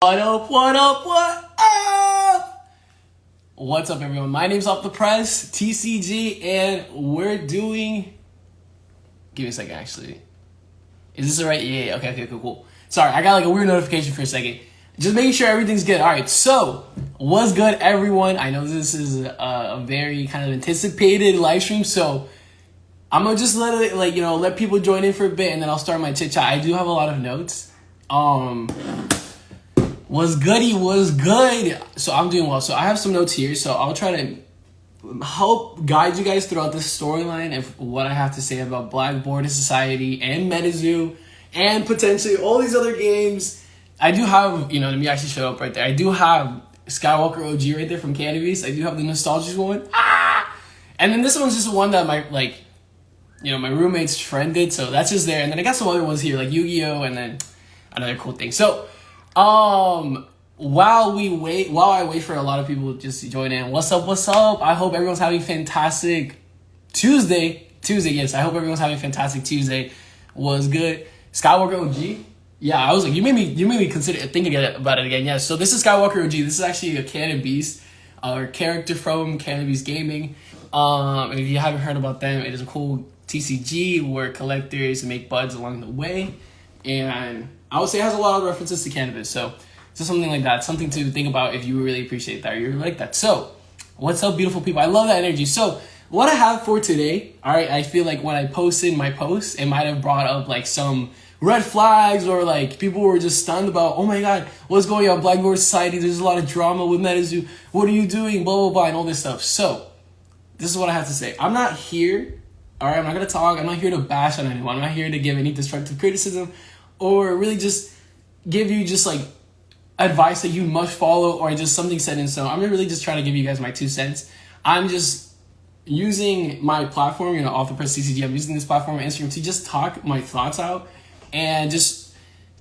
What up, what up, what up? What's up, everyone? My name's Off the Press, TCG, and we're doing... Give me a second, actually. Is this the right? Yeah, okay, cool. Sorry, I got like a weird notification for a second. Just making sure everything's good. All right, so what's good, everyone? I know this is a very kind of anticipated live stream, so I'm gonna just let people join in for a bit, and then I'll start my chit chat. I do have a lot of notes. Was goody, was good. So I'm doing well. So I have some notes here, so I'll try to help guide you guys throughout this storyline of what I have to say about Black Border Society and Metazoo and potentially all these other games. I do have, let me actually show up right there. I do have Skywalker OG right there from Cannabis. I do have the nostalgic one. And then this one's just one that my roommate's friend did, so that's just there. And then I got some other ones here, like Yu-Gi-Oh! And then another cool thing. So, while I wait for a lot of people just to join in, what's up? I hope everyone's having a fantastic Tuesday, yes. I hope everyone's having a fantastic Tuesday. Was good. Skywalker OG. Yeah, I was like, you made me consider thinking about it again. Yeah, so this is Skywalker OG. This is actually a Cannabis, or character from Cannabis Gaming. And if you haven't heard about them, it is a cool TCG where collectors make buds along the way. And I would say it has a lot of references to cannabis. So just something like that. Something to think about if you really appreciate that or you like that. So what's up, beautiful people? I love that energy. So what I have for today, all right, I feel like when I posted my post, it might have brought up like some red flags or like people were just stunned about, oh my God, what's going on? Black Border Society, there's a lot of drama with Metazoo. What are you doing? Blah, blah, blah, and all this stuff. So this is what I have to say. I'm not here, all right, I'm not going to talk. I'm not here to bash on anyone. I'm not here to give any destructive criticism or really just give you just like advice that you must follow or just something set in stone. I'm really just trying to give you guys my 2 cents. I'm just using my platform, Off the Press TCG. I'm using this platform on Instagram to just talk my thoughts out and just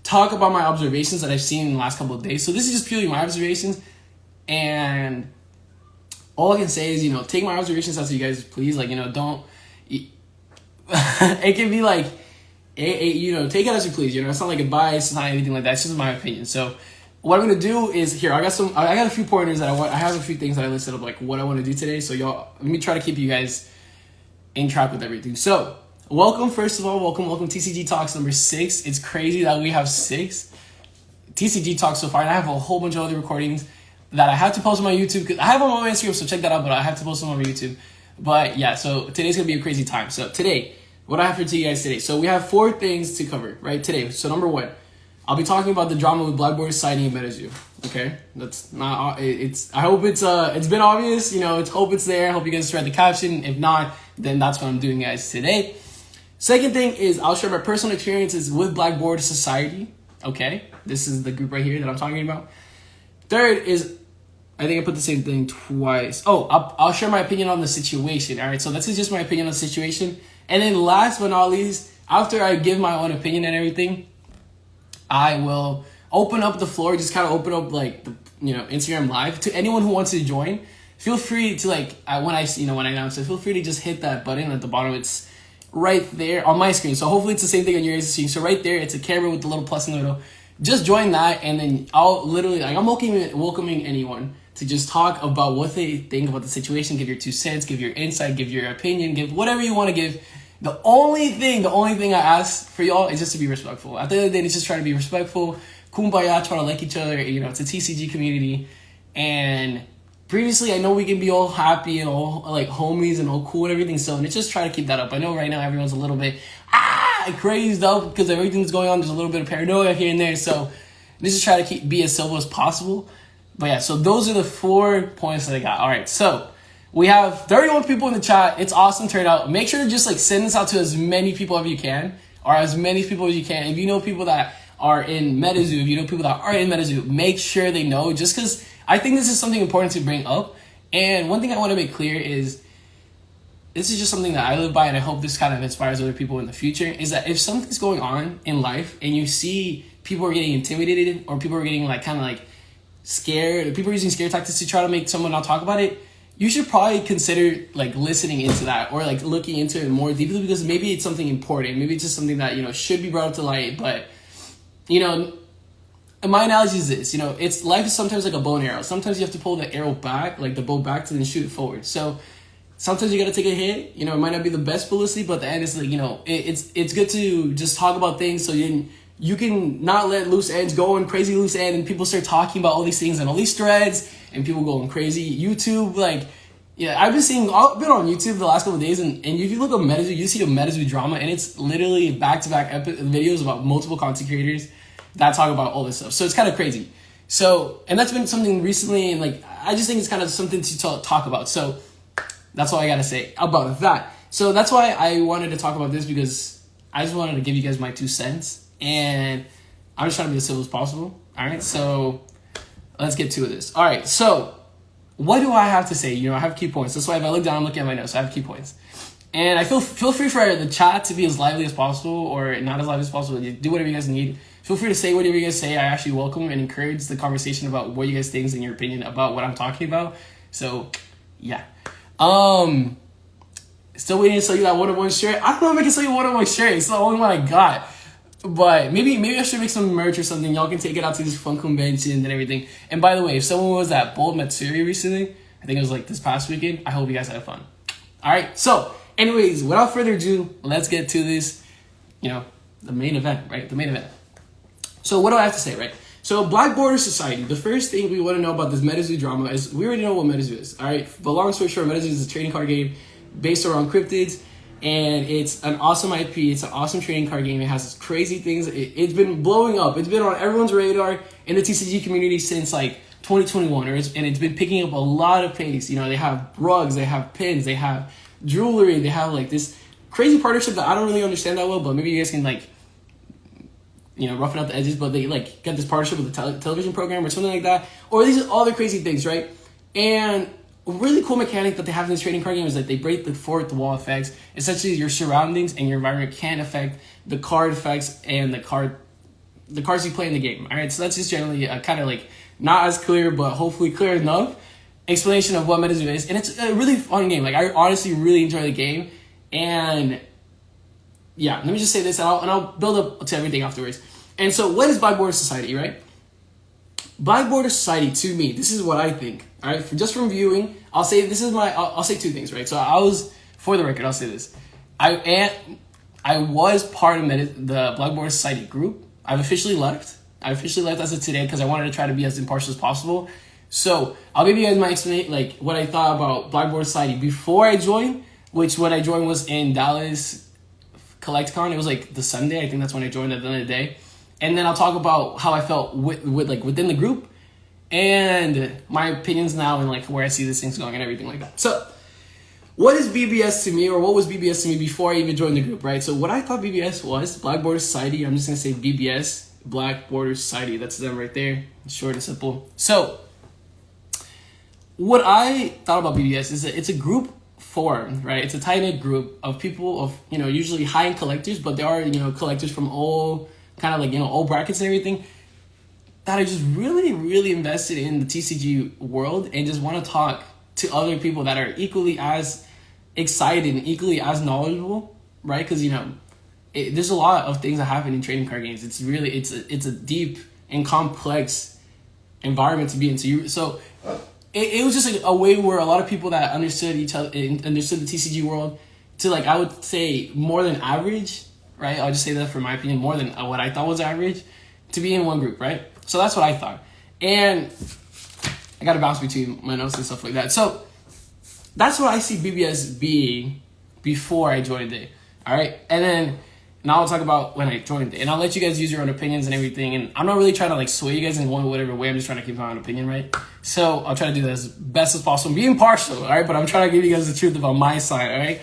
talk about my observations that I've seen in the last couple of days. So this is just purely my observations, and all I can say is, take my observations as you guys please. Like, don't. It can be like, take it as you please. It's not like advice, it's not anything like that. It's just my opinion. So what I'm gonna do is here. I got a few pointers that I have a few things that I listed up, like what I want to do today. So y'all, let me try to keep you guys in track with everything. So welcome, first of all, welcome TCG Talks number 6. It's crazy that we have 6 TCG Talks so far, and I have a whole bunch of other recordings that I have to post on my YouTube. Cause I have them on my Instagram, so check that out. But I have to post them on my YouTube. But yeah, so today's gonna be a crazy time. So today, what I have for you guys today. So we have 4 things to cover, right, today. So number 1, I'll be talking about the drama with Black Border Society and Metazoo. Okay? That's not, I hope it's been obvious, hope it's there. I hope you guys read the caption. If not, then that's what I'm doing, guys, today. Second thing is I'll share my personal experiences with Black Border Society. Okay? This is the group right here that I'm talking about. Third is, I think I put the same thing twice. Oh, I'll share my opinion on the situation. All right? So this is just my opinion on the situation. And then last but not least, after I give my own opinion and everything, I will open up the floor, just kind of open up like the Instagram Live to anyone who wants to join. Feel free to when I announce it, feel free to just hit that button at the bottom. It's right there on my screen. So hopefully it's the same thing on your screen. So right there, it's a camera with the little plus in the middle. Just join that, and then I'll literally I'm welcoming anyone to just talk about what they think about the situation. Give your 2 cents, give your insight, give your opinion, give whatever you want to give. The only thing I ask for y'all is just to be respectful. At the end of the day, it's just trying to be respectful. Kumbaya, trying to like each other. It's a TCG community. And previously, I know we can be all happy and all like homies and all cool and everything. So let's just try to keep that up. I know right now everyone's a little bit crazed up because everything's going on. There's a little bit of paranoia here and there. So let's just try to be as civil as possible. But yeah, so those are the 4 points that I got. All right, so we have 31 people in the chat. It's awesome turnout. Make sure to just send this out to as many people as you can, or as many people as you can. If you know people that are in Metazoo, make sure they know, just because I think this is something important to bring up. And one thing I want to make clear is this is just something that I live by, and I hope this kind of inspires other people in the future, is that if something's going on in life and you see people are getting intimidated or people are getting scared, people are using scare tactics to try to make someone not talk about it, you should probably consider listening into that or looking into it more deeply, because maybe it's something important. Maybe it's just something that, should be brought up to light. But, And my analogy is this, it's life is sometimes like a bow and arrow. Sometimes you have to pull the arrow back, like the bow back, to then shoot it forward. So sometimes you gotta take a hit. It might not be the best publicity, but at the end it's like, it's good to just talk about things so you can not let loose ends go in crazy loose end, and people start talking about all these things and all these threads, and people going crazy. YouTube, I've been on YouTube the last couple of days, and if you look at Metazoo, you see the Metazoo drama, and it's literally back-to-back videos about multiple content creators that talk about all this stuff. So it's kind of crazy. So, and that's been something recently, and I just think it's kind of something to talk about. So that's all I gotta say about that. So that's why I wanted to talk about this, because I just wanted to give you guys my 2 cents, and I'm just trying to be as civil as possible. All right, so let's get to this. All right, so what do I have to say? I have key points. That's why if I look down, I'm looking at my notes. So I have key points. And I feel free for the chat to be as lively as possible, or not as lively as possible. Do whatever you guys need. Feel free to say whatever you guys say. I actually welcome and encourage the conversation about what you guys think and your opinion about what I'm talking about. So, yeah. Still waiting to sell you that one-on-one shirt. I don't know if I can sell you a one-on-one shirt. It's the only one I got. But maybe I should make some merch or something. Y'all can take it out to this fun convention and everything. And by the way, if someone was at Bold Matsuri recently, I think it was this past weekend, I hope you guys had fun. All right. So, anyways, without further ado, let's get to this, the main event, right? The main event. So what do I have to say, right? So Black Border Society, the first thing we want to know about this Metazoo drama is we already know what Metazoo is, all right? But long story short, Metazoo is a trading card game based around cryptids, and it's an awesome IP. It's an awesome trading card game. It has crazy things. It's been blowing up. It's been on everyone's radar in the TCG community since 2021, and it's been picking up a lot of pace. They have rugs, they have pins, they have jewelry, they have this crazy partnership that I don't really understand that well, but maybe you guys can roughing out the edges, but they got this partnership with a television program or something like that, or these are all the crazy things, right? And a really cool mechanic that they have in this trading card game is that they break the fourth wall effects. Essentially, your surroundings and your environment can affect the card effects and the cards you play in the game. All right, so that's just generally a kind of not as clear, but hopefully clear enough explanation of what Metazoo is, and it's a really fun game. I honestly really enjoy the game, and yeah, let me just say this, and I'll build up to everything afterwards. And so, what is Black Border Society, right? Black Border Society, to me, this is what I think. All right, just from viewing, I'll say this is I'll say 2 things, right? So for the record, I'll say this: I was part of the Black Border Society group. I've officially left. I officially left as of today because I wanted to try to be as impartial as possible. So I'll give you guys my explanation, what I thought about Black Border Society before I joined, which when I joined was in Dallas CollectCon. It was the Sunday. I think that's when I joined at the end of the day. And then I'll talk about how I felt within the group and my opinions now and where I see these things going and everything like that. So what is BBS to me, or what was BBS to me before I even joined the group, right? So what I thought BBS was, Black Border Society, I'm just going to say BBS, Black Border Society. That's them right there. It's short and simple. So what I thought about BBS is that it's a group form, right? It's a tight-knit group of people of, usually high-end collectors, but there are, collectors from all kind of all brackets and everything that are just really, really invested in the TCG world and just want to talk to other people that are equally as excited and equally as knowledgeable, right? Because, there's a lot of things that happen in trading card games. It's really, it's a deep and complex environment to be into. So it was just a way where a lot of people that understood each other, understood the TCG world to I would say more than average, right? I'll just say that for my opinion, more than what I thought was average, to be in one group, right? So that's what I thought. And I got to bounce between my notes and stuff like that. So that's what I see BBS being before I joined it, all right? And then now I'll talk about when I joined it. And I'll let you guys use your own opinions and everything. And I'm not really trying to sway you guys in one whatever way. I'm just trying to keep my own opinion, right? So I'll try to do that as best as possible. Be impartial, all right? But I'm trying to give you guys the truth about my side, all right?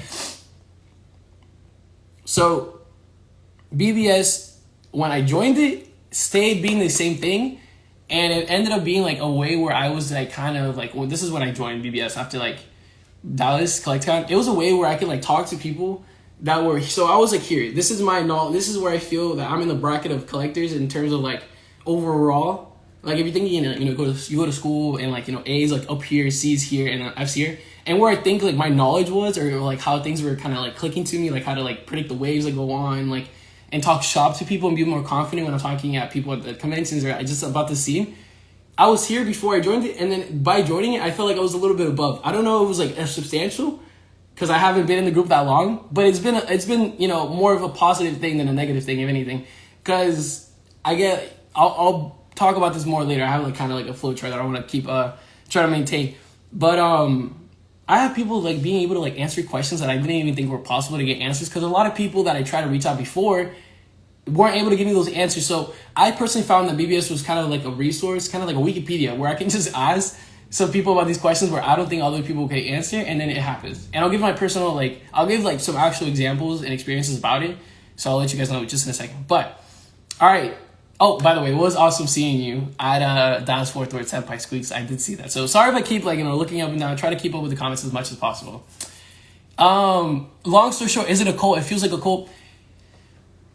So BBS, when I joined it, stayed being the same thing, and it ended up being a way where I was well, this is when I joined BBS after Dallas CollectCon. It was a way where I could talk to people that were, so I was here, this is my knowledge, this is where I feel that I'm in the bracket of collectors in terms of overall. If you're thinking, you go to school and A's up here, C's here, and F's here, and where I think my knowledge was, or how things were kind of clicking to me, how to predict the waves that go on, and talk shop to people and be more confident when I'm talking at people at the conventions or just about the scene. I was here before I joined it, and then by joining it, I felt like I was a little bit above. I don't know if it was like substantial, because I haven't been in the group that long, but it's been you know, more of a positive thing than a negative thing, if anything. Because I'll talk about this more later. I have like kind of like a flow chart that I want to keep try to maintain. But I have people like being able to like answer questions that I didn't even think were possible to get answers, because a lot of people that I tried to reach out before weren't able to give me those answers. So I personally found that BBS was kind of like a resource, kind of like a Wikipedia, where I can just ask some people about these questions where I don't think other people can answer, and then it happens. And I'll give my personal, like, I'll give like some actual examples and experiences about it. So I'll let you guys know just in a second. But all right. Oh, by the way, it was awesome seeing you at Dallas Fort Worth Senpai Squeaks. I did see that. So sorry if I keep like, you know, looking up and down. I try to keep up with the comments as much as possible. Long story short, is it a cult? It feels like a cult.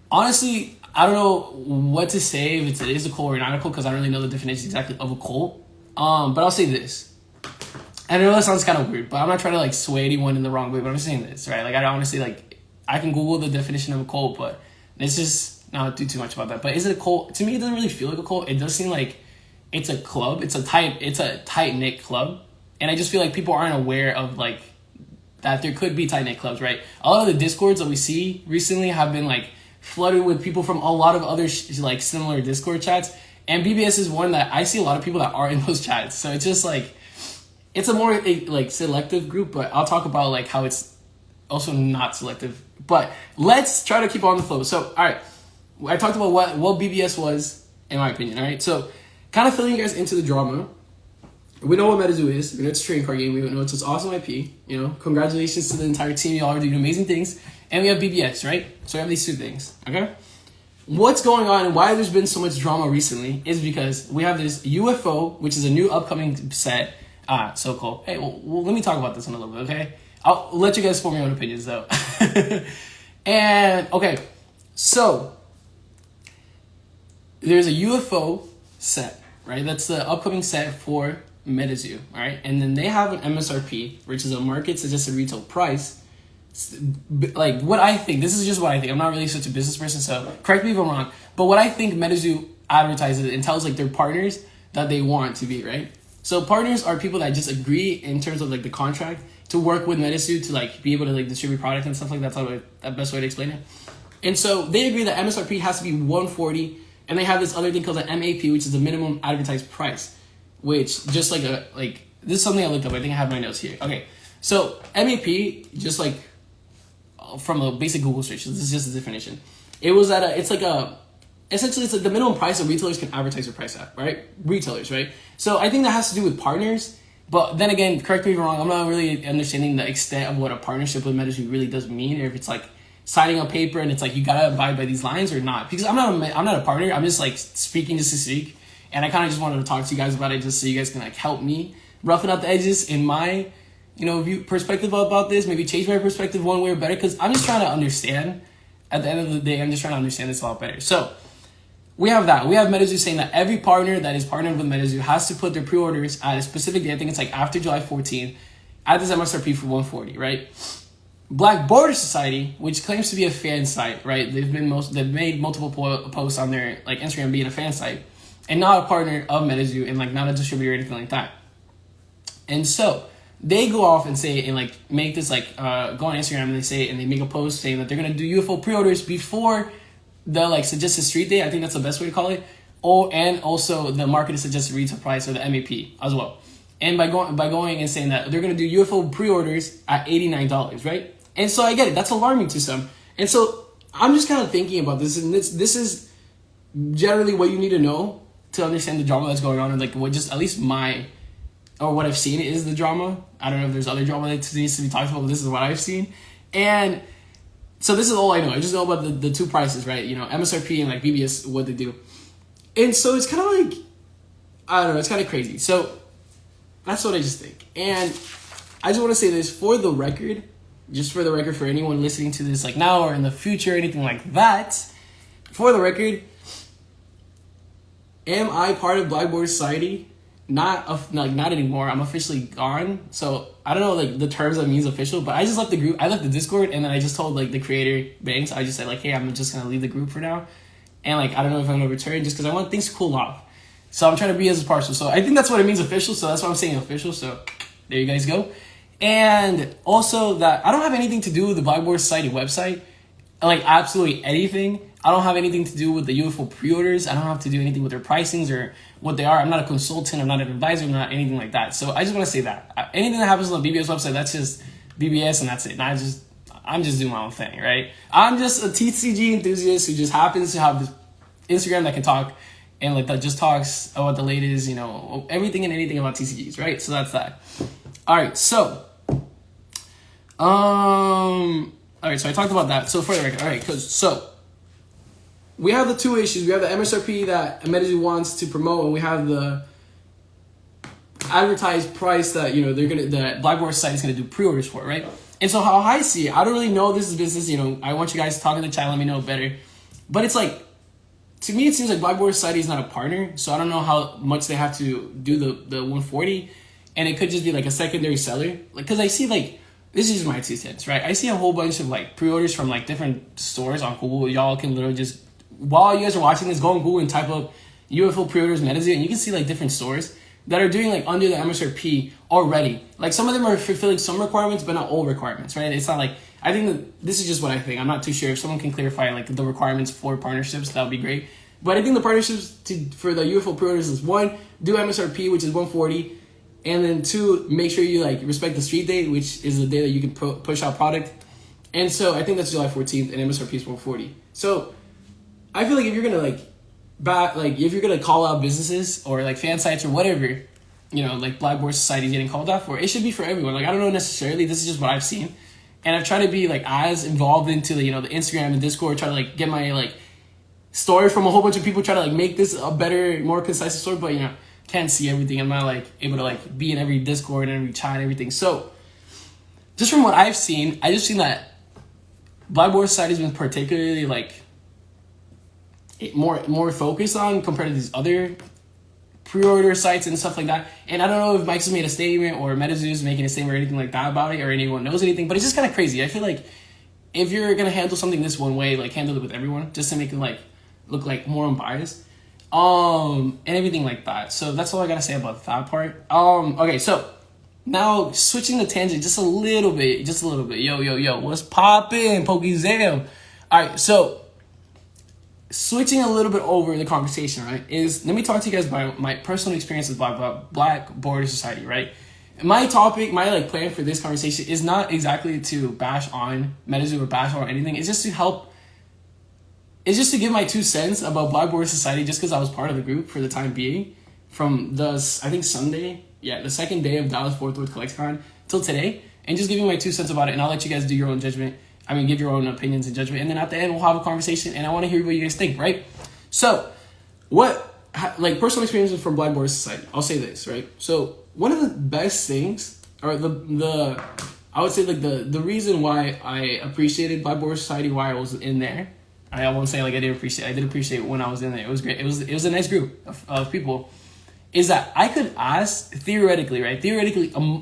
Honestly, I don't know what to say if it is a cult or not a cult, because I don't really know the definition exactly of a cult. But I'll say this. I know that sounds kind of weird, but I'm not trying to like sway anyone in the wrong way, but I'm just saying this, right? Like, I honestly, like, I can Google the definition of a cult, but it's just not do too much about that. But is it a cult? To me, it doesn't really feel like a cult. It does seem like it's a club. It's a tight-knit club. And I just feel like people aren't aware of like that there could be tight-knit clubs, right? A lot of the Discords that we see recently have been like flooded with people from a lot of other like similar Discord chats. And BBS is one that I see a lot of people that are in those chats. So it's just like, it's a more like selective group, but I'll talk about like how it's also not selective. But let's try to keep on the flow. So, all right. I talked about what BBS was, in my opinion, all right? So, kind of filling you guys into the drama. We know what Metazoo is. We know it's a trading card game. We know it's this awesome IP. You know, congratulations to the entire team. Y'all are doing amazing things. And we have BBS, right? So we have these two things, okay? What's going on and why there's been so much drama recently is because we have this UFO, which is a new upcoming set. So cool. Hey, well, let me talk about this in a little bit, okay? I'll let you guys form your own opinions, though. And, okay, so there's a UFO set, right? That's the upcoming set for Metazoo, all right? And then they have an MSRP, which is a market suggested retail price. Like, what I think, this is just what I think. I'm not really such a business person, so correct me if I'm wrong. But what I think Metazoo advertises and tells like their partners that they want to be, right? So partners are people that just agree in terms of like the contract to work with Metazoo to like be able to like distribute product and stuff like that. That's the best way to explain it. And so they agree that MSRP has to be 140. And they have this other thing called the MAP, which is the minimum advertised price, which just like this is something I looked up. I think I have my notes here. Okay, so MAP, just like from a basic Google search, this is just a definition. It was essentially it's like the minimum price that retailers can advertise their price at, right? Retailers, right? So I think that has to do with partners. But then again, correct me if I'm wrong, I'm not really understanding the extent of what a partnership with Metazoo really does mean, or if it's like signing a paper and it's like you gotta abide by these lines or not, because I'm not a partner. I'm just like speaking just to speak, and I kind of just wanted to talk to you guys about it just so you guys can like help me roughen out the edges in my, you know, perspective about this. Maybe change my perspective one way or better, because I'm just trying to understand. At the end of the day, I'm just trying to understand this a lot better. So we have that. We have Metazoo saying that every partner that is partnered with Metazoo has to put their pre-orders at a specific day. I think it's like after July 14th at this MSRP for 140, right? Black Border Society, which claims to be a fan site, right? They've made multiple posts on their like Instagram being a fan site, and not a partner of Metazoo, and like not a distributor or anything like that. And so they go off and say and like make this like go on Instagram and they say and they make a post saying that they're gonna do UFO pre-orders before the like suggested street day. I think that's the best way to call it. And also the market suggested retail price, or the MAP as well. And by going and saying that they're gonna do UFO pre-orders at $89, right? And so I get it. That's alarming to some. And so I'm just kind of thinking about this, and this is generally what you need to know to understand the drama that's going on, and like what just at least what I've seen is the drama. I don't know if there's other drama that needs to be talked about, but this is what I've seen. And so this is all I know. I just know about the two prices, right? You know, MSRP and like BBS, what they do. And so it's kind of like, I don't know, it's kind of crazy. So that's what I just think. And I just want to say this for the record, just for the record, for anyone listening to this like now or in the future, anything like that, for the record, am I part of Black Border Society? not anymore. I'm officially gone. So I don't know like the terms that means official, but I just left the group. I left the Discord, and then I just told like the creator Banks. I just said like, hey, I'm just gonna leave the group for now, and like I don't know if I'm gonna return just because I want things to cool off. So I'm trying to be as partial. So I think that's what it means official. So that's why I'm saying official. So there you guys go. And also that I don't have anything to do with the Blackboard Society website, like absolutely anything. I don't have anything to do with the UFO pre-orders. I don't have to do anything with their pricings or what they are. I'm not a consultant. I'm not an advisor. I'm not anything like that. So I just want to say that anything that happens on the BBS website, that's just BBS and that's it. And I'm just doing my own thing, right? I'm just a TCG enthusiast who just happens to have this Instagram that can talk and like that just talks about the latest, you know, everything and anything about TCGs, right? So that's that. All right, so all right, so I talked about that. So for the record, all right, so we have the two issues. We have the MSRP that Metazoo wants to promote, and we have the advertised price that that Blackboard Society is gonna do pre-orders for, right? And so how I see it, I don't really know this is business. I want you guys to talk in the chat, let me know better. But it's like, to me, it seems like Blackboard Society is not a partner, so I don't know how much they have to do the 140, and it could just be like a secondary seller. Like, because I see like, this is my 2 cents, right? I see a whole bunch of like pre-orders from like different stores on Google. Y'all can literally just, while you guys are watching this, go on Google and type up UFO pre-orders Metazoo, and you can see like different stores that are doing like under the MSRP already. Like some of them are fulfilling some requirements, but not all requirements, right? It's not like, I think that this is just what I think. I'm not too sure. If someone can clarify like the requirements for partnerships, that would be great. But I think the partnerships for the UFO pre-orders is 1, do MSRP, which is 140. And then 2, make sure you like respect the street date, which is the day that you can push out product. And so I think that's July 14th, and MSRP is 140. So I feel like if you're gonna if you're gonna call out businesses or like fan sites or whatever, like Blackboard Society is getting called out for, it should be for everyone. Like I don't know necessarily. This is just what I've seen, and I've tried to be like as involved into the the Instagram and Discord, try to like get my like story from a whole bunch of people, try to like make this a better, more concise story, but can't see everything. I'm not like able to like be in every Discord and every chat and everything. So just from what I've seen, I just seen that Blackboard Society has been particularly like more focused on compared to these other pre-order sites and stuff like that. And I don't know if Mike's made a statement or Metazoo is making a statement or anything like that about it, or anyone knows anything, but it's just kind of crazy. I feel like if you're gonna handle something this one way, like handle it with everyone, just to make it like look like more unbiased. And everything like that. So that's all I gotta say about that part. Okay, so now switching the tangent just a little bit. Yo, what's poppin', Pokizam? Alright, so switching a little bit over the conversation, right, is let me talk to you guys about my personal experience with Blackboard Society, right? My topic, my like plan for this conversation is not exactly to bash on Metazoo or bash on anything. It's just to help. It's just to give my 2 cents about Blackboard Society, just because I was part of the group for the time being, from the Sunday, the second day of Dallas Fort Worth CollectCon till today, and just giving my 2 cents about it. And I'll let you guys do your own judgment. Give your own opinions and judgment, and then at the end we'll have a conversation, and I want to hear what you guys think, right? So, personal experiences from Blackboard Society. I'll say this, right? So one of the best things, or I would say like the reason why I appreciated Blackboard Society, why I was in there. I won't say like I did appreciate when I was in there. It was great. It was a nice group of people. Is that I could ask theoretically,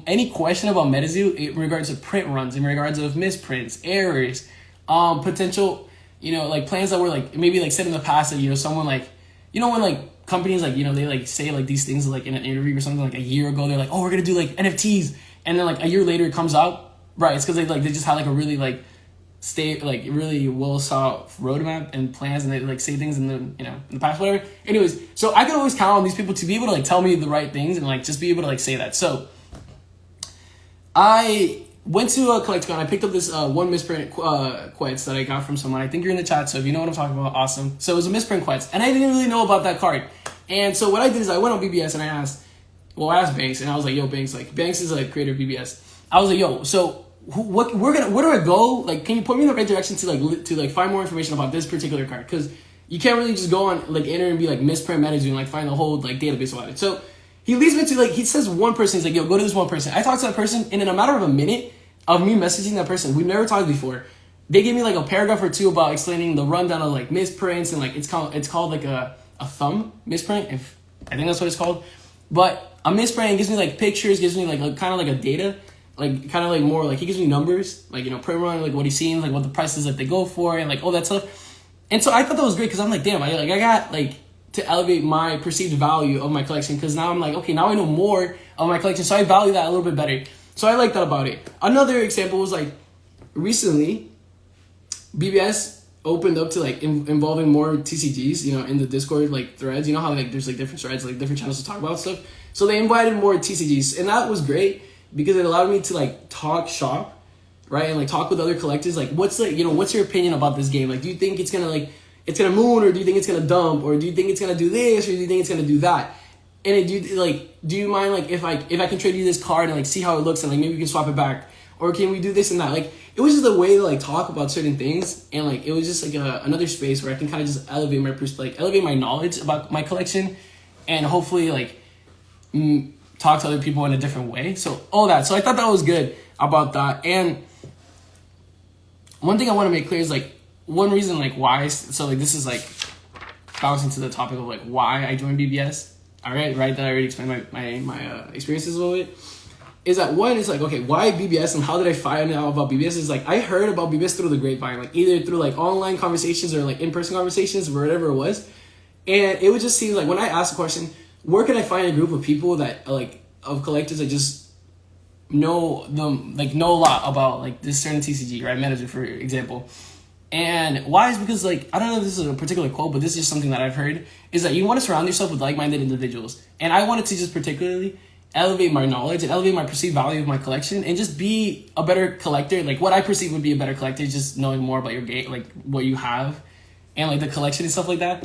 any question about Metazoo in regards to print runs, in regards of misprints, errors, potential, like plans that were like maybe like said in the past that someone like, when like companies like they like say like these things like in an interview or something like a year ago, they're like, oh, we're gonna do like NFTs, and then like a year later it comes out, right? It's because they just had like a really like really well thought roadmap and plans, and they like say things in the in the past, whatever. Anyways, so I can always count on these people to be able to like tell me the right things and like just be able to like say that. So I went to a CollectCon. I picked up this one misprint Quetz that I got from someone. I think you're in the chat, so if you know what I'm talking about, awesome. So it was a misprint Quetz, and I didn't really know about that card. And so what I did is I went on BBS and I asked Banks, and I was like, yo, Banks, like Banks is like creator of BBS. I was like, yo, so where do I go? Like, can you point me in the right direction to find more information about this particular card? Because you can't really just go on like enter and be like misprint Metazoo and like find the whole like database about it. So he leads me to like, he says one person. He's like, yo, go to this one person. I talked to that person, and in a matter of a minute of me messaging that person, we've never talked before, they gave me like a paragraph or two about explaining the rundown of like misprints, and like it's called like a thumb misprint, if I think that's what it's called. But a misprint, gives me like pictures, gives me like kind of like a data, like kind of like more like he gives me numbers, like, you know, per run, like what he's seeing, like what the prices that they go for, and like all that stuff. And so I thought that was great because I'm like, damn, I got like to elevate my perceived value of my collection, because now I'm like, okay, now I know more of my collection, so I value that a little bit better. So I like that about it. Another example was like recently, BBS opened up to like involving more TCGs, you know, in the Discord like threads. You know how like there's like different threads, like different channels to talk about stuff. So they invited more TCGs, and that was great because it allowed me to like talk shop, right, and like talk with other collectors. Like, what's like, you know, what's your opinion about this game? Like, do you think it's gonna moon, or do you think it's gonna dump, or do you think it's gonna do this, or do you think it's gonna do that? And do you mind like if I can trade you this card and like see how it looks, and like maybe we can swap it back, or can we do this and that? Like, it was just a way to like talk about certain things, and like it was just like another space where I can kind of just elevate my knowledge about my collection, and hopefully like talk to other people in a different way. So all that. So I thought that was good about that. And one thing I want to make clear is like one reason like why. So like this is like bouncing to the topic of like why I joined BBS. All right, that I already explained my experiences a little bit. Is that one is like, okay, why BBS and how did I find out about BBS? Is like I heard about BBS through the grapevine, like either through like online conversations or like in-person conversations or whatever it was. And it would just seem like when I asked the question, where can I find a group of people that like of collectors that just know a lot about like this certain TCG, right? Metazoo, for example. And why is because like, I don't know if this is a particular quote, but this is just something that I've heard, is that you want to surround yourself with like-minded individuals. And I wanted to just particularly elevate my knowledge and elevate my perceived value of my collection and just be a better collector. Like what I perceive would be a better collector, just knowing more about your game, like what you have and like the collection and stuff like that.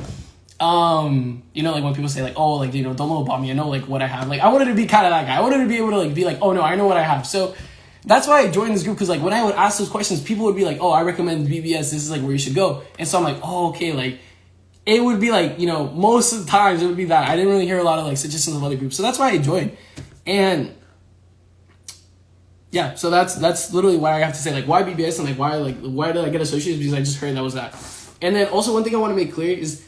You know, like when people say like, oh, like, you know, don't know about me, I know like what I have. Like I wanted to be kind of that guy. I wanted to be able to like be like, oh no, I know what I have. So that's why I joined this group, because like when I would ask those questions, people would be like, oh, I recommend BBS, this is like where you should go. And so I'm like, oh, okay, like it would be like, you know, most of the times it would be that. I didn't really hear a lot of like suggestions of other groups. So that's why I joined. And yeah, so that's literally why I have to say like why BBS and like why did I get associated, because I just heard that was that. And then also one thing I want to make clear is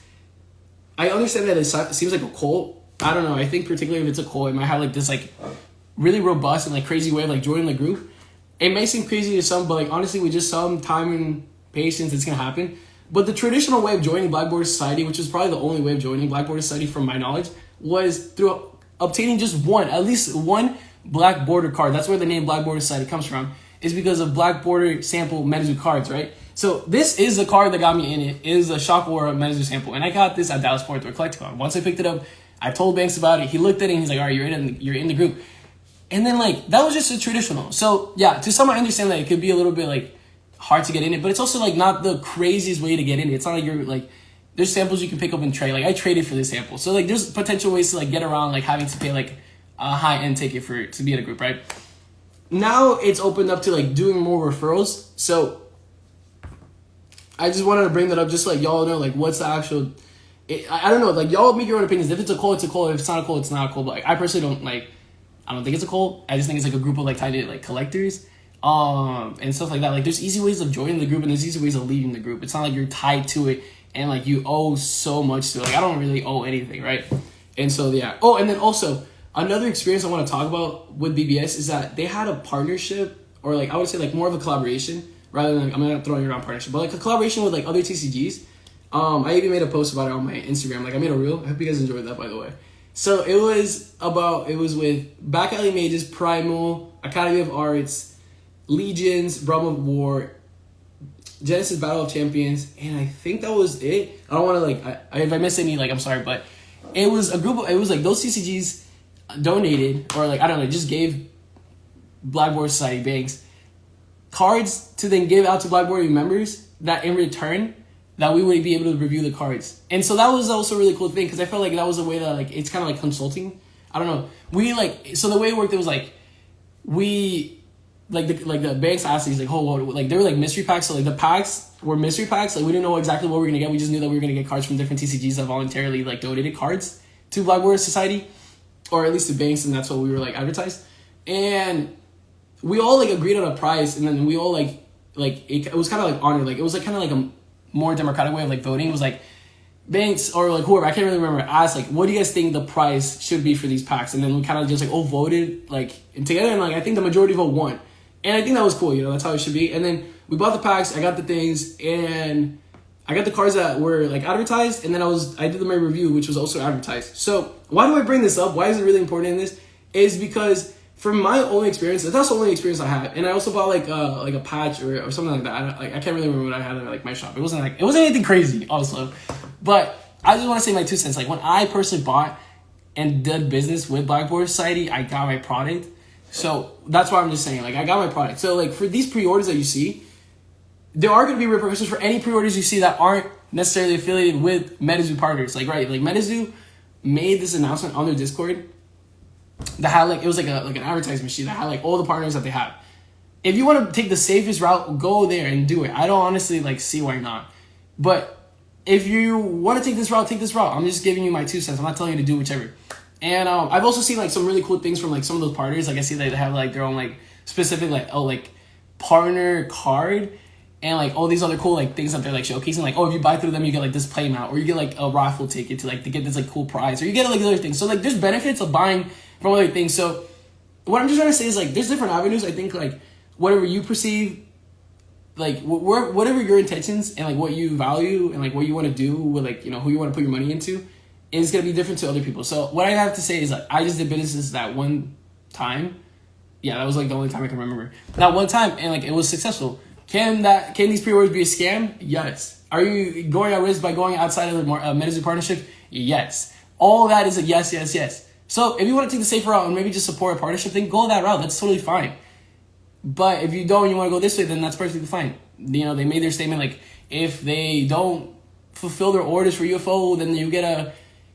I understand that it seems like a cult. I don't know. I think particularly if it's a cult, it might have like this like really robust and like crazy way of like joining the group. It may seem crazy to some, but like honestly, with just some time and patience, it's gonna happen. But the traditional way of joining Black Border Society, which is probably the only way of joining Black Border Society from my knowledge, was through obtaining just at least one Black Border card. That's where the name Black Border Society comes from. Is because of Black Border sample Metazoo cards, right? So this is the card that got me in it. It is a Shock War Metazoo sample, and I got this at Dallas Fort Worth Collecticon. Once I picked it up, I told Banks about it. He looked at it and he's like, all right, you're in the group. And then like that was just a traditional. So yeah, to some I understand that it could be a little bit like hard to get in it, but it's also like not the craziest way to get in it. It's not like you're like there's samples you can pick up and trade. Like I traded for this sample, so like there's potential ways to like get around like having to pay like a high end ticket to be in a group, right? Now it's opened up to like doing more referrals. So I just wanted to bring that up just so like y'all know like what's the actual. I don't know, like y'all make your own opinions. If it's a cult, it's a cult. If it's not a cult, it's not a cult. But like I personally don't like. I don't think it's a cult. I just think it's like a group of like tight like collectors, and stuff like that. Like there's easy ways of joining the group and there's easy ways of leaving the group. It's not like you're tied to it and like you owe so much to it. Like I don't really owe anything, right? And so yeah. Oh, and then also another experience I want to talk about with BBS is that they had a partnership, or like I would say like more of a collaboration rather than like, I'm not throwing around partnership, but like a collaboration with like other TCGs. I even made a post about it on my Instagram. Like I made a reel. I hope you guys enjoyed that, by the way. So it was with Back Alley Mages, Primal, Academy of Arts, Legions, Realm of War, Genesis Battle of Champions, and I think that was it. I don't want to like, if I miss any, like I'm sorry, but it was a group of, it was like those TCGs donated, or like, I don't know, just gave Black Border Society Banks cards to then give out to Black Border members that in return, that we would be able to review the cards. And so that was also a really cool thing, because I felt like that was a way that like it's kind of like consulting. I don't know. We like, so the way it worked, it was like we like the banks asked these like, oh, like they were like mystery packs. So like the packs were mystery packs. Like we didn't know exactly what we were gonna get. We just knew that we were gonna get cards from different TCGs that voluntarily like donated cards to Black Border Society, or at least to banks, and that's what we were like advertised. And we all like agreed on a price, and then we all like it was kind of like honored. Like it was like kind of like a more democratic way of like voting. It was like Banks or like whoever, I can't really remember, asked like, what do you guys think the price should be for these packs? And then we kind of just like all voted like together, and like I think the majority vote won, and I think that was cool. You know, that's how it should be. And then we bought the packs. I got the things, and I got the cards that were like advertised, and then I did my review, which was also advertised. So why do I bring this up? Why is it really important in this? Is because from my only experience, that's the only experience I had, and I also bought like a patch or something like that. I can't really remember what I had in like my shop. It wasn't anything crazy, also. But I just want to say my 2 cents. Like when I personally bought and did business with Blackboard Society, I got my product. So that's why I'm just saying, like I got my product. So like for these pre-orders that you see, there are going to be repercussions for any pre-orders you see that aren't necessarily affiliated with Metazoo partners. Like right, like Metazoo made this announcement on their Discord that had like, it was like an advertising machine that had like all the partners that they have. If you want to take the safest route, go there and do it. I don't honestly like see why not. But if you want to take this route, take this route. I'm just giving you my 2 cents. I'm not telling you to do whichever. And I've also seen like some really cool things from like some of those partners. Like I see that they have like their own like specific like partner card and like all these other cool like things that they're like showcasing. Like, oh, if you buy through them, you get like this play mount, or you get like a raffle ticket to get this like cool prize, or you get like other things. So like there's benefits of buying from other things. So what I'm just trying to say is like there's different avenues. I think like whatever you perceive, like whatever your intentions and like what you value and like what you want to do with like, you know, who you want to put your money into is going to be different to other people. So what I have to say is like I just did business that one time. Yeah, that was like the only time I can remember. That one time, and like it was successful. Can these pre-orders be a scam? Yes. Are you going at risk by going outside of the Metazoo partnership? Yes. All that is a yes, yes, yes. So if you want to take the safer route and maybe just support a partnership thing, go that route. That's totally fine. But if you don't, you want to go this way, then that's perfectly fine. You know, they made their statement like if they don't fulfill their orders for UFO, then you get a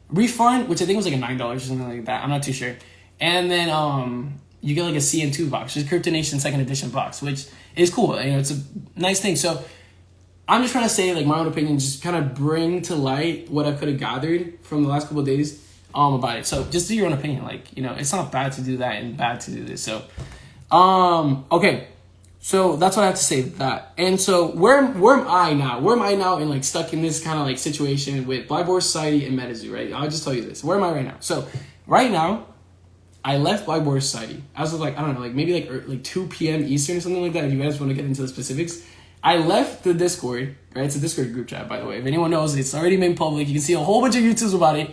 refund, which I think was like a $9 or something like that. I'm not too sure. And then you get like a CN2 box, which is Crypto Nation 2nd edition box, which is cool. You know, it's a nice thing. So I'm just trying to say like my own opinion, just kind of bring to light what I could have gathered from the last couple of days about it. So just do your own opinion. Like, you know, it's not bad to do that and bad to do this. So okay, so that's what I have to say to that. And so where am I now? Where am I now in like stuck in this kind of like situation with Blackboard Society and Metazoo, right? I'll just tell you this. Where am I right now? So right now, I left Blackboard Society as of like, I don't know, like maybe like 2 p.m. Eastern or something like that. If you guys want to get into the specifics, I left the Discord, right? It's a Discord group chat, by the way. If anyone knows, it's already made public. You can see a whole bunch of YouTubes about it,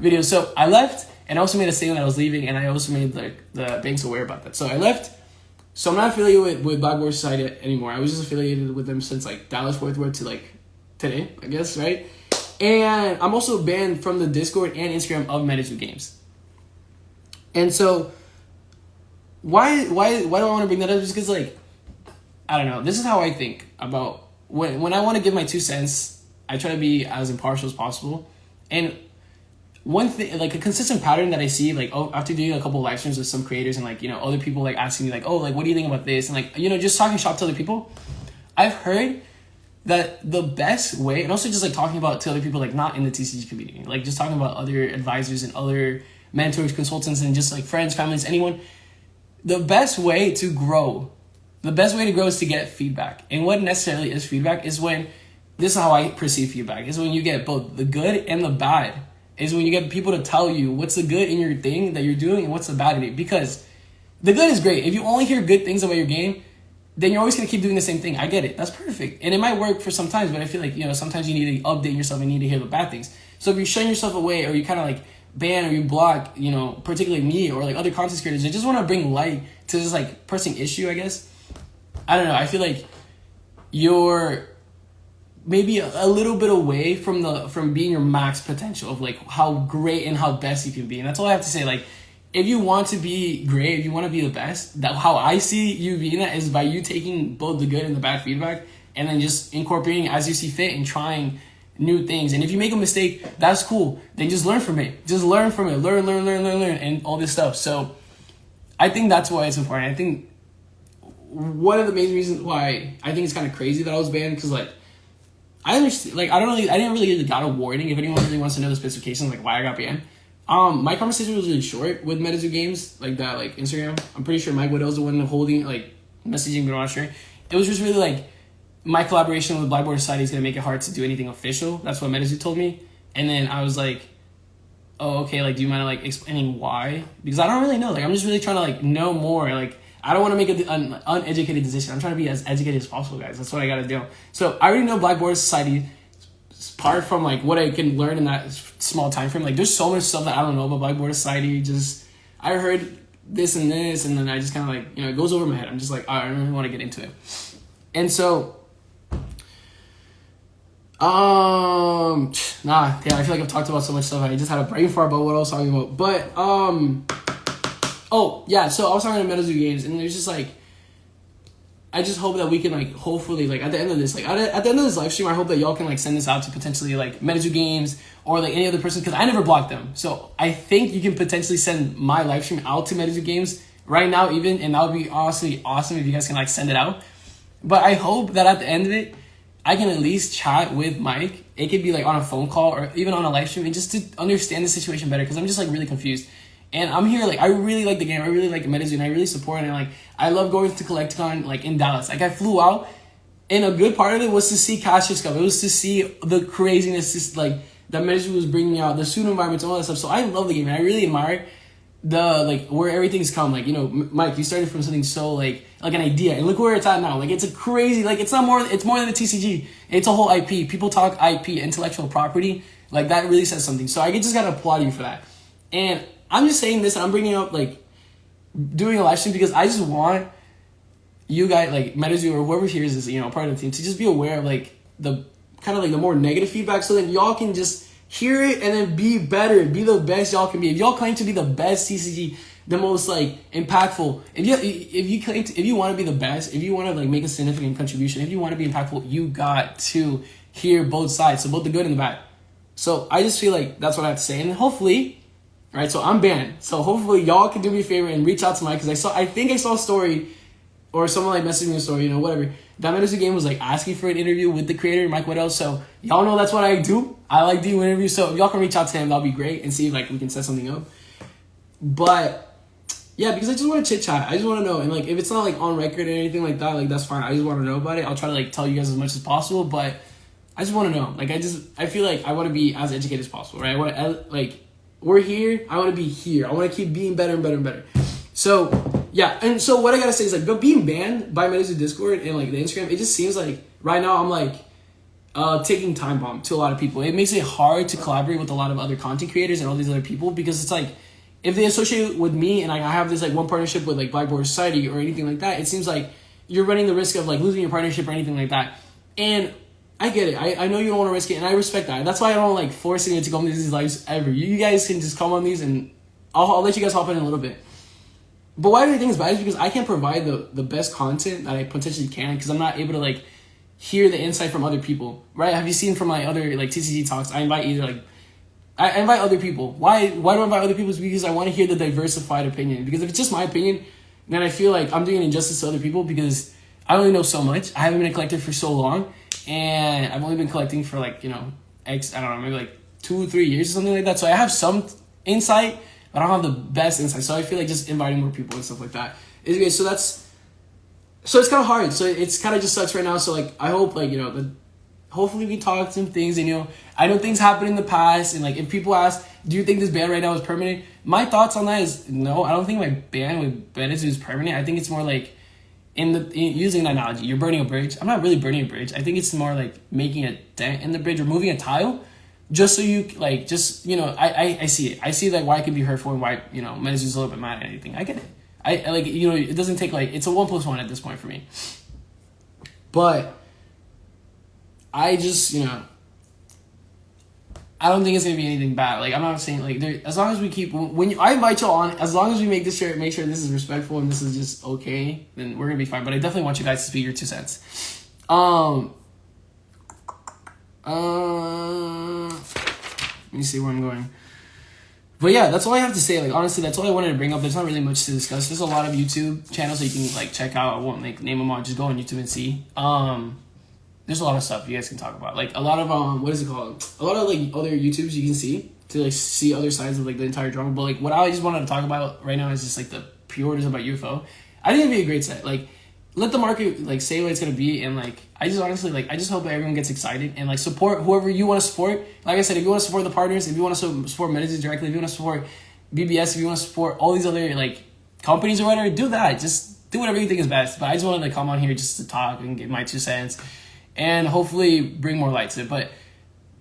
videos. So I left, and I also made a statement that I was leaving, and I also made like the banks aware about that. So I left. So I'm not affiliated with Blackboard Society anymore. I was just affiliated with them since like Dallas-Fort Worth to like today, I guess, right? And I'm also banned from the Discord and Instagram of Metazoo games. And so why do I want to bring that up? Just because like, I don't know. This is how I think about when I want to give my 2 cents. I try to be as impartial as possible. And one thing, like a consistent pattern that I see, like after doing a couple of live streams with some creators and like, you know, other people like asking me like, oh, like what do you think about this? And like, you know, just talking shop to other people. I've heard that the best way, and also just like talking about to other people like not in the TCG community, like just talking about other advisors and other mentors, consultants, and just like friends, families, anyone. The best way to grow is to get feedback. And what necessarily is feedback is when, this is how I perceive feedback, is when you get both the good and the bad. Is when you get people to tell you what's the good in your thing that you're doing and what's the bad in it. Because the good is great. If you only hear good things about your game, then you're always going to keep doing the same thing. I get it. That's perfect. And it might work for sometimes, but I feel like, you know, sometimes you need to update yourself and you need to hear the bad things. So if you shun yourself away or you kind of like ban or you block, you know, particularly me or like other content creators, I just want to bring light to this like pressing issue, I guess. I don't know. I feel like you're maybe a little bit away from being your max potential of like how great and how best you can be. And that's all I have to say. Like, if you want to be great, if you want to be the best, that how I see you being that is by you taking both the good and the bad feedback and then just incorporating as you see fit and trying new things. And if you make a mistake, that's cool. Then just learn from it. Just learn from it. Learn, and all this stuff. So I think that's why it's important. I think one of the main reasons why I think it's kind of crazy that I was banned, because like, I understand, like, I didn't really get a warning. If anyone really wants to know the specifications, like why I got banned. My conversation was really short with Metazoo games, like that, like Instagram. I'm pretty sure Mike Waddell's the one holding, like, messaging, but I'm not sure. It was just really like, my collaboration with Blackboard Society is going to make it hard to do anything official. That's what Metazoo told me. And then I was like, oh, okay, like, do you mind like explaining why? Because I don't really know. Like, I'm just really trying to like know more. Like, I don't want to make an uneducated decision. I'm trying to be as educated as possible, guys. That's what I got to do. So I already know Black Border Society. Apart from like what I can learn in that small time frame, like there's so much stuff that I don't know about Black Border Society. Just I heard this and this, and then I just kind of like, it goes over my head. I'm just like, I don't really want to get into it. And so, I feel like I've talked about so much stuff. I just had a brain fart about what I was talking about. But oh yeah, so I was talking to Metazoo games, and there's just like, I just hope that we can like hopefully like at the end of this, like at the end of this live stream, I hope that y'all can like send this out to potentially like Metazoo games or like any other person, because I never blocked them. So I think you can potentially send my live stream out to Metazoo games right now even, and that would be honestly awesome if you guys can like send it out. But I hope that at the end of it, I can at least chat with Mike. It could be like on a phone call or even on a live stream, and just to understand the situation better, because I'm just like really confused. And I'm here, like, I really like the game. I really like Metazoo, and I really support it. And, like, I love going to CollectCon, like, in Dallas. Like, I flew out, and a good part of it was to see Cash Cup. It was to see the craziness, just, like, that Metazoo was bringing out, the student environments, and all that stuff. So I love the game, and I really admire the, like, where everything's come. Like, Mike, you started from something so, like an idea. And look where it's at now. Like, it's a crazy, like, it's more than a TCG. It's a whole IP. People talk IP, intellectual property. Like, that really says something. So I just got to applaud you for that. And I'm just saying this, and I'm bringing up, like, doing a live stream because I just want you guys, like, Metazoo or whoever hears this, part of the team, to just be aware of, like, the kind of, like, the more negative feedback, so that y'all can just hear it and then be better, be the best y'all can be. If y'all claim to be the best TCG, the most, like, impactful, if you want to be the best, if you want to, like, make a significant contribution, if you want to be impactful, you got to hear both sides, so both the good and the bad. So I just feel like that's what I have to say, and hopefully... Right, so I'm banned. So hopefully y'all can do me a favor and reach out to Mike, because I think I saw a story, or someone like messaged me a story, whatever. That Metazoo game was like asking for an interview with the creator, Mike Waddell. So y'all know that's what I do. I like doing interviews. So if y'all can reach out to him, that'll be great, and see if like we can set something up. But yeah, because I just want to chit chat. I just want to know, and like if it's not like on record or anything like that, like that's fine. I just want to know about it. I'll try to like tell you guys as much as possible, but I just want to know. Like I feel like I want to be as educated as possible, right? I want to like. We're here. I want to be here. I want to keep being better and better and better. So, yeah. And so what I got to say is, like, but being banned by Metazoo Discord and, like, the Instagram, it just seems like right now I'm, like, taking time bomb to a lot of people. It makes it hard to collaborate with a lot of other content creators and all these other people, because it's, like, if they associate with me and I have this, like, one partnership with, like, Black Border Society or anything like that, it seems like you're running the risk of, like, losing your partnership or anything like that. And I get it. I know you don't want to risk it, and I respect that. That's why I don't like forcing it to come to these lives ever. You guys can just come on these, and I'll let you guys hop in a little bit. But why do I think it's bad is because I can't provide the best content that I potentially can, because I'm not able to like hear the insight from other people, right? Have you seen from my other like TCG talks? I invite I invite other people. Why do I invite other people? Is because I want to hear the diversified opinion. Because if it's just my opinion, then I feel like I'm doing an injustice to other people, because I only know so much. I haven't been a collector for so long. And I've only been collecting for like, I don't know, maybe like 2-3 years or something like that. So I have some insight, but I don't have the best insight. So I feel like just inviting more people and stuff like that is good. So it's kind of hard. So it's kind of just sucks right now. So like, I hope like, hopefully we talk some things, and I know things happened in the past, and like if people ask, do you think this ban right now is permanent? My thoughts on that is no, I don't think my ban with Metazoo is permanent. I think it's more like, using that analogy, you're burning a bridge. I'm not really burning a bridge. I think it's more like making a dent in the bridge or moving a tile, just so you like, just I see it. I see like why it can be hurtful and why Metazoo's a little bit mad at anything. I get it. I like it doesn't take like, it's a 1+1 at this point for me. But I just I don't think it's gonna be anything bad. Like I'm not saying like as long as we keep I invite y'all on, as long as we make sure this is respectful and this is just okay, then we're gonna be fine. But I definitely want you guys to speak your 2 cents. Let me see where I'm going. But yeah, that's all I have to say. Like honestly, that's all I wanted to bring up. There's not really much to discuss. There's a lot of YouTube channels that you can like check out. I won't like name them all. Just go on YouTube and see. There's a lot of stuff you guys can talk about. Like a lot of what is it called? A lot of like other YouTubes you can see to like see other sides of like the entire drama. But like what I just wanted to talk about right now is just like the pre-orders about UFO. I think it'd be a great set. Like let the market like say what it's gonna be, and like I just honestly like I just hope that everyone gets excited and like support whoever you want to support. Like I said, if you want to support the partners, if you want to support Metazoo directly, if you want to support BBS, if you want to support all these other like companies or whatever, do that. Just do whatever you think is best. But I just wanted to come on here just to talk and give my 2 cents, and hopefully bring more light to it. But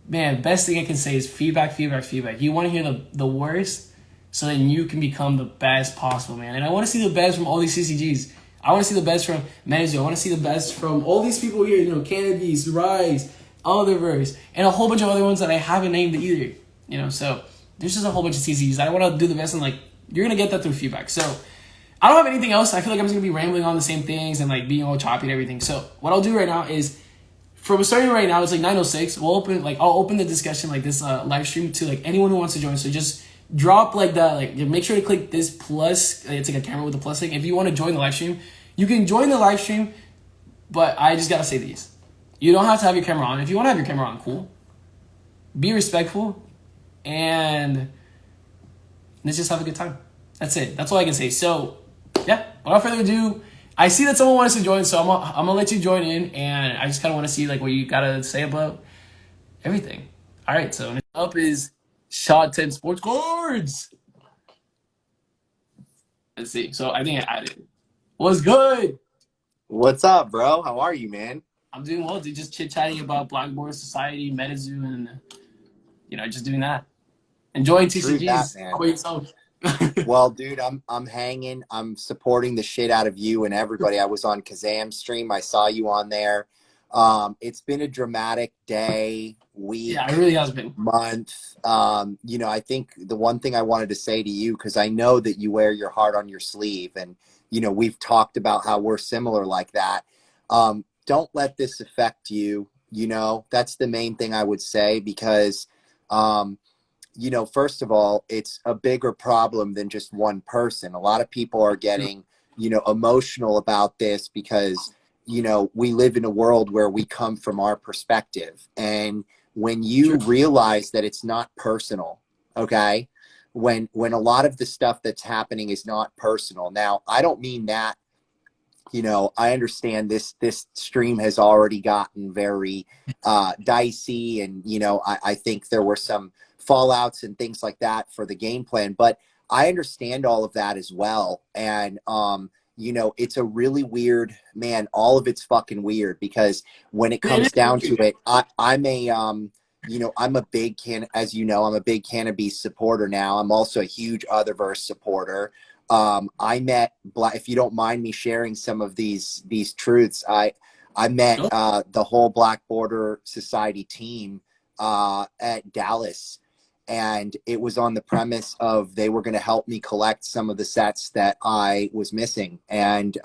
man, best thing I can say is feedback, feedback, feedback. You want to hear the worst, so then you can become the best possible, man. And I want to see the best from all these CCGs. I want to see the best from Metazoo. I want to see the best from all these people here. You know, Cannabis, Rise, Otherverse, and a whole bunch of other ones that I haven't named either. You know, so there's just a whole bunch of CCGs. I want to do the best, and like you're gonna get that through feedback. So I don't have anything else. I feel like I'm just gonna be rambling on the same things and like being all choppy and everything. So what I'll do right now is, from starting right now, it's like 9:06. I'll open the discussion like this live stream to like anyone who wants to join. So just drop like that, like make sure to click this plus. It's like a camera with a plus thing. If you want to join the live stream, you can join the live stream. But I just gotta say these: you don't have to have your camera on. If you want to have your camera on, cool. Be respectful, and let's just have a good time. That's it. That's all I can say. So yeah, without further ado, I see that someone wants to join, so I'm gonna let you join in, and I just kind of want to see like what you gotta say about everything. All right, so next up is Shot 10 Sports Cards. Let's see. So I think I added. What's good? What's up, bro? How are you, man? I'm doing well, dude. Just chit chatting about Blackboard Society, Metazoo, and just doing that. Enjoying True that, TCGs. How man. about yourself? Well, dude, I'm hanging. I'm supporting the shit out of you and everybody. I was on Kazam's stream. I saw you on there. It's been a dramatic day, Yeah, week, it really has been. month. I think the one thing I wanted to say to you, because I know that you wear your heart on your sleeve, and we've talked about how we're similar like that. Don't let this affect you. That's the main thing I would say, because first of all, it's a bigger problem than just one person. A lot of people are getting, emotional about this because, we live in a world where we come from our perspective. And when you realize that it's not personal, okay, when a lot of the stuff that's happening is not personal. Now, I don't mean that, I understand this stream has already gotten very dicey, and, I think there were some fallouts and things like that for the game plan, but I understand all of that as well. And it's a really weird, man, all of it's fucking weird, because when it comes down to it, I'm a big I'm a big Cannabis supporter now. I'm also a huge Otherverse supporter. I met, if you don't mind me sharing some of these truths, I met the whole Black Border Society team at Dallas, and it was on the premise of they were going to help me collect some of the sets that I was missing, and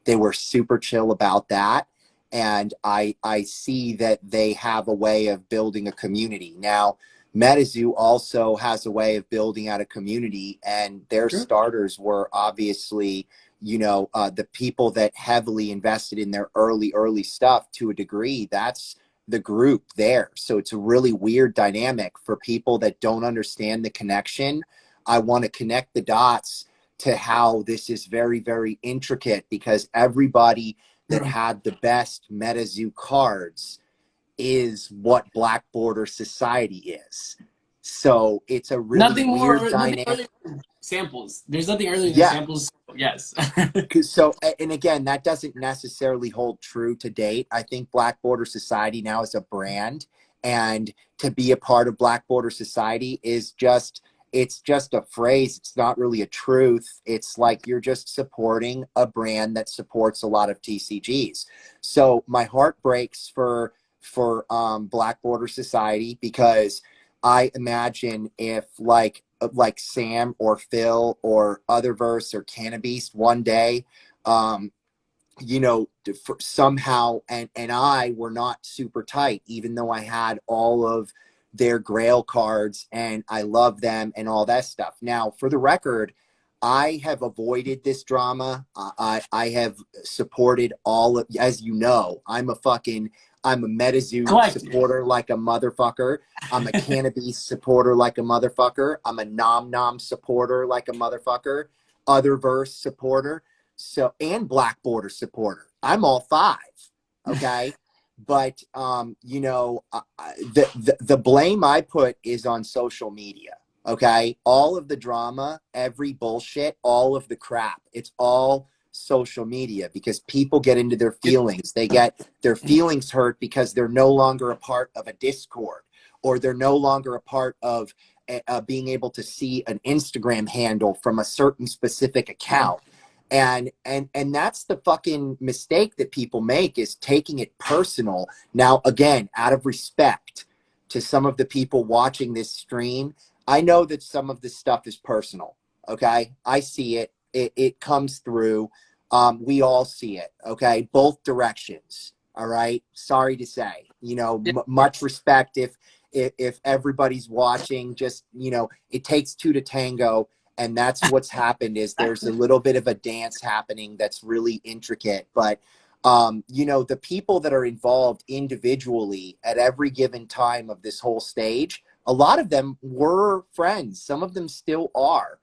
they were super chill about that. And I see that they have a way of building a community. Now, Metazoo also has a way of building out a community, and their starters were obviously, the people that heavily invested in their early stuff to a degree. That's the group there. So it's a really weird dynamic for people that don't understand the connection. I want to connect the dots to how this is very, very intricate, because everybody that had the best Metazoo cards is what Black Border Society is. So it's a really weird dynamic. Nothing earlier than samples. There's nothing earlier than Yeah. samples. Yes. So, and again, that doesn't necessarily hold true to date. I think Black Border Society now is a brand, and to be a part of Black Border Society is it's just a phrase. It's not really a truth. It's like you're just supporting a brand that supports a lot of TCGs. So my heart breaks for Black Border Society, because I imagine if like Sam or Phil or Otherverse or Cannabis one day, somehow and I were not super tight, even though I had all of their Grail cards and I love them and all that stuff. Now, for the record, I have avoided this drama. I have supported all of, as you know, I'm a Metazoo supporter like a motherfucker. I'm a Cannabis supporter like a motherfucker. I'm a Nom Nom supporter like a motherfucker. Otherverse supporter. So, and Black Border supporter. I'm all 5. Okay. But, you know, the blame I put is on social media. Okay. All of the drama, every bullshit, all of the crap, it's all social media, because people get into their feelings. They get their feelings hurt because they're no longer a part of a Discord, or they're no longer a part of being able to see an Instagram handle from a certain specific account. And that's the fucking mistake that people make, is taking it personal. Now, again, out of respect to some of the people watching this stream, I know that some of this stuff is personal. Okay. I see it. It comes through. We all see it. Okay. Both directions. All right. Sorry to say, you know, much respect if everybody's watching. Just, you know, it takes 2 to tango. And that's what's happened, is there's a little bit of a dance happening that's really intricate. But, you know, the people that are involved individually at every given time of this whole stage, a lot of them were friends. Some of them still are.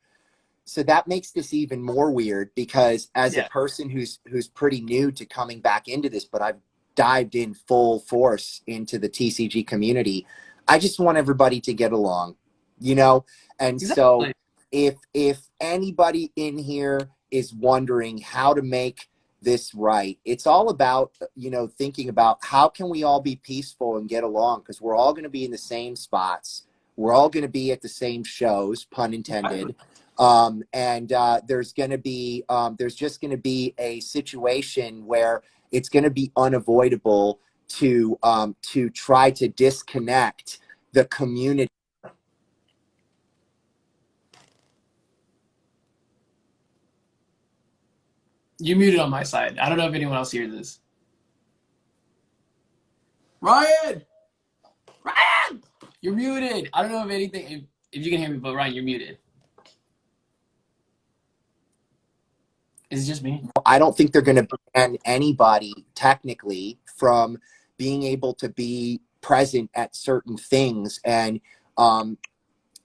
So that makes this even more weird, because as a person who's pretty new to coming back into this, but I've dived in full force into the TCG community, I just want everybody to get along, you know? And so if anybody in here is wondering how to make this right, it's all about, you know, thinking about how can we all be peaceful and get along, because we're all going to be in the same spots. We're all going to be at the same shows, pun intended. There's going to be, there's just going to be a situation where it's going to be unavoidable to try to disconnect the community. You muted on my side. I don't know if anyone else hears this. Ryan! Ryan! You're muted. I don't know if you can hear me, but Ryan, you're muted. Is it just me? I don't think they're going to ban anybody technically from being able to be present at certain things. And,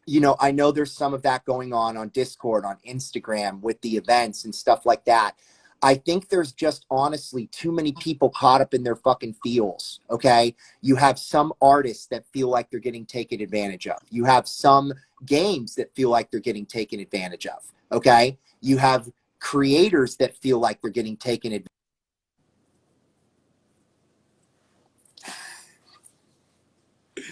you know, I know there's some of that going on Discord, on Instagram with the events and stuff like that. I think there's just honestly too many people caught up in their fucking feels. Okay. You have some artists that feel like they're getting taken advantage of. You have some games that feel like they're getting taken advantage of. Okay. You have creators that feel like they're getting taken advantage of.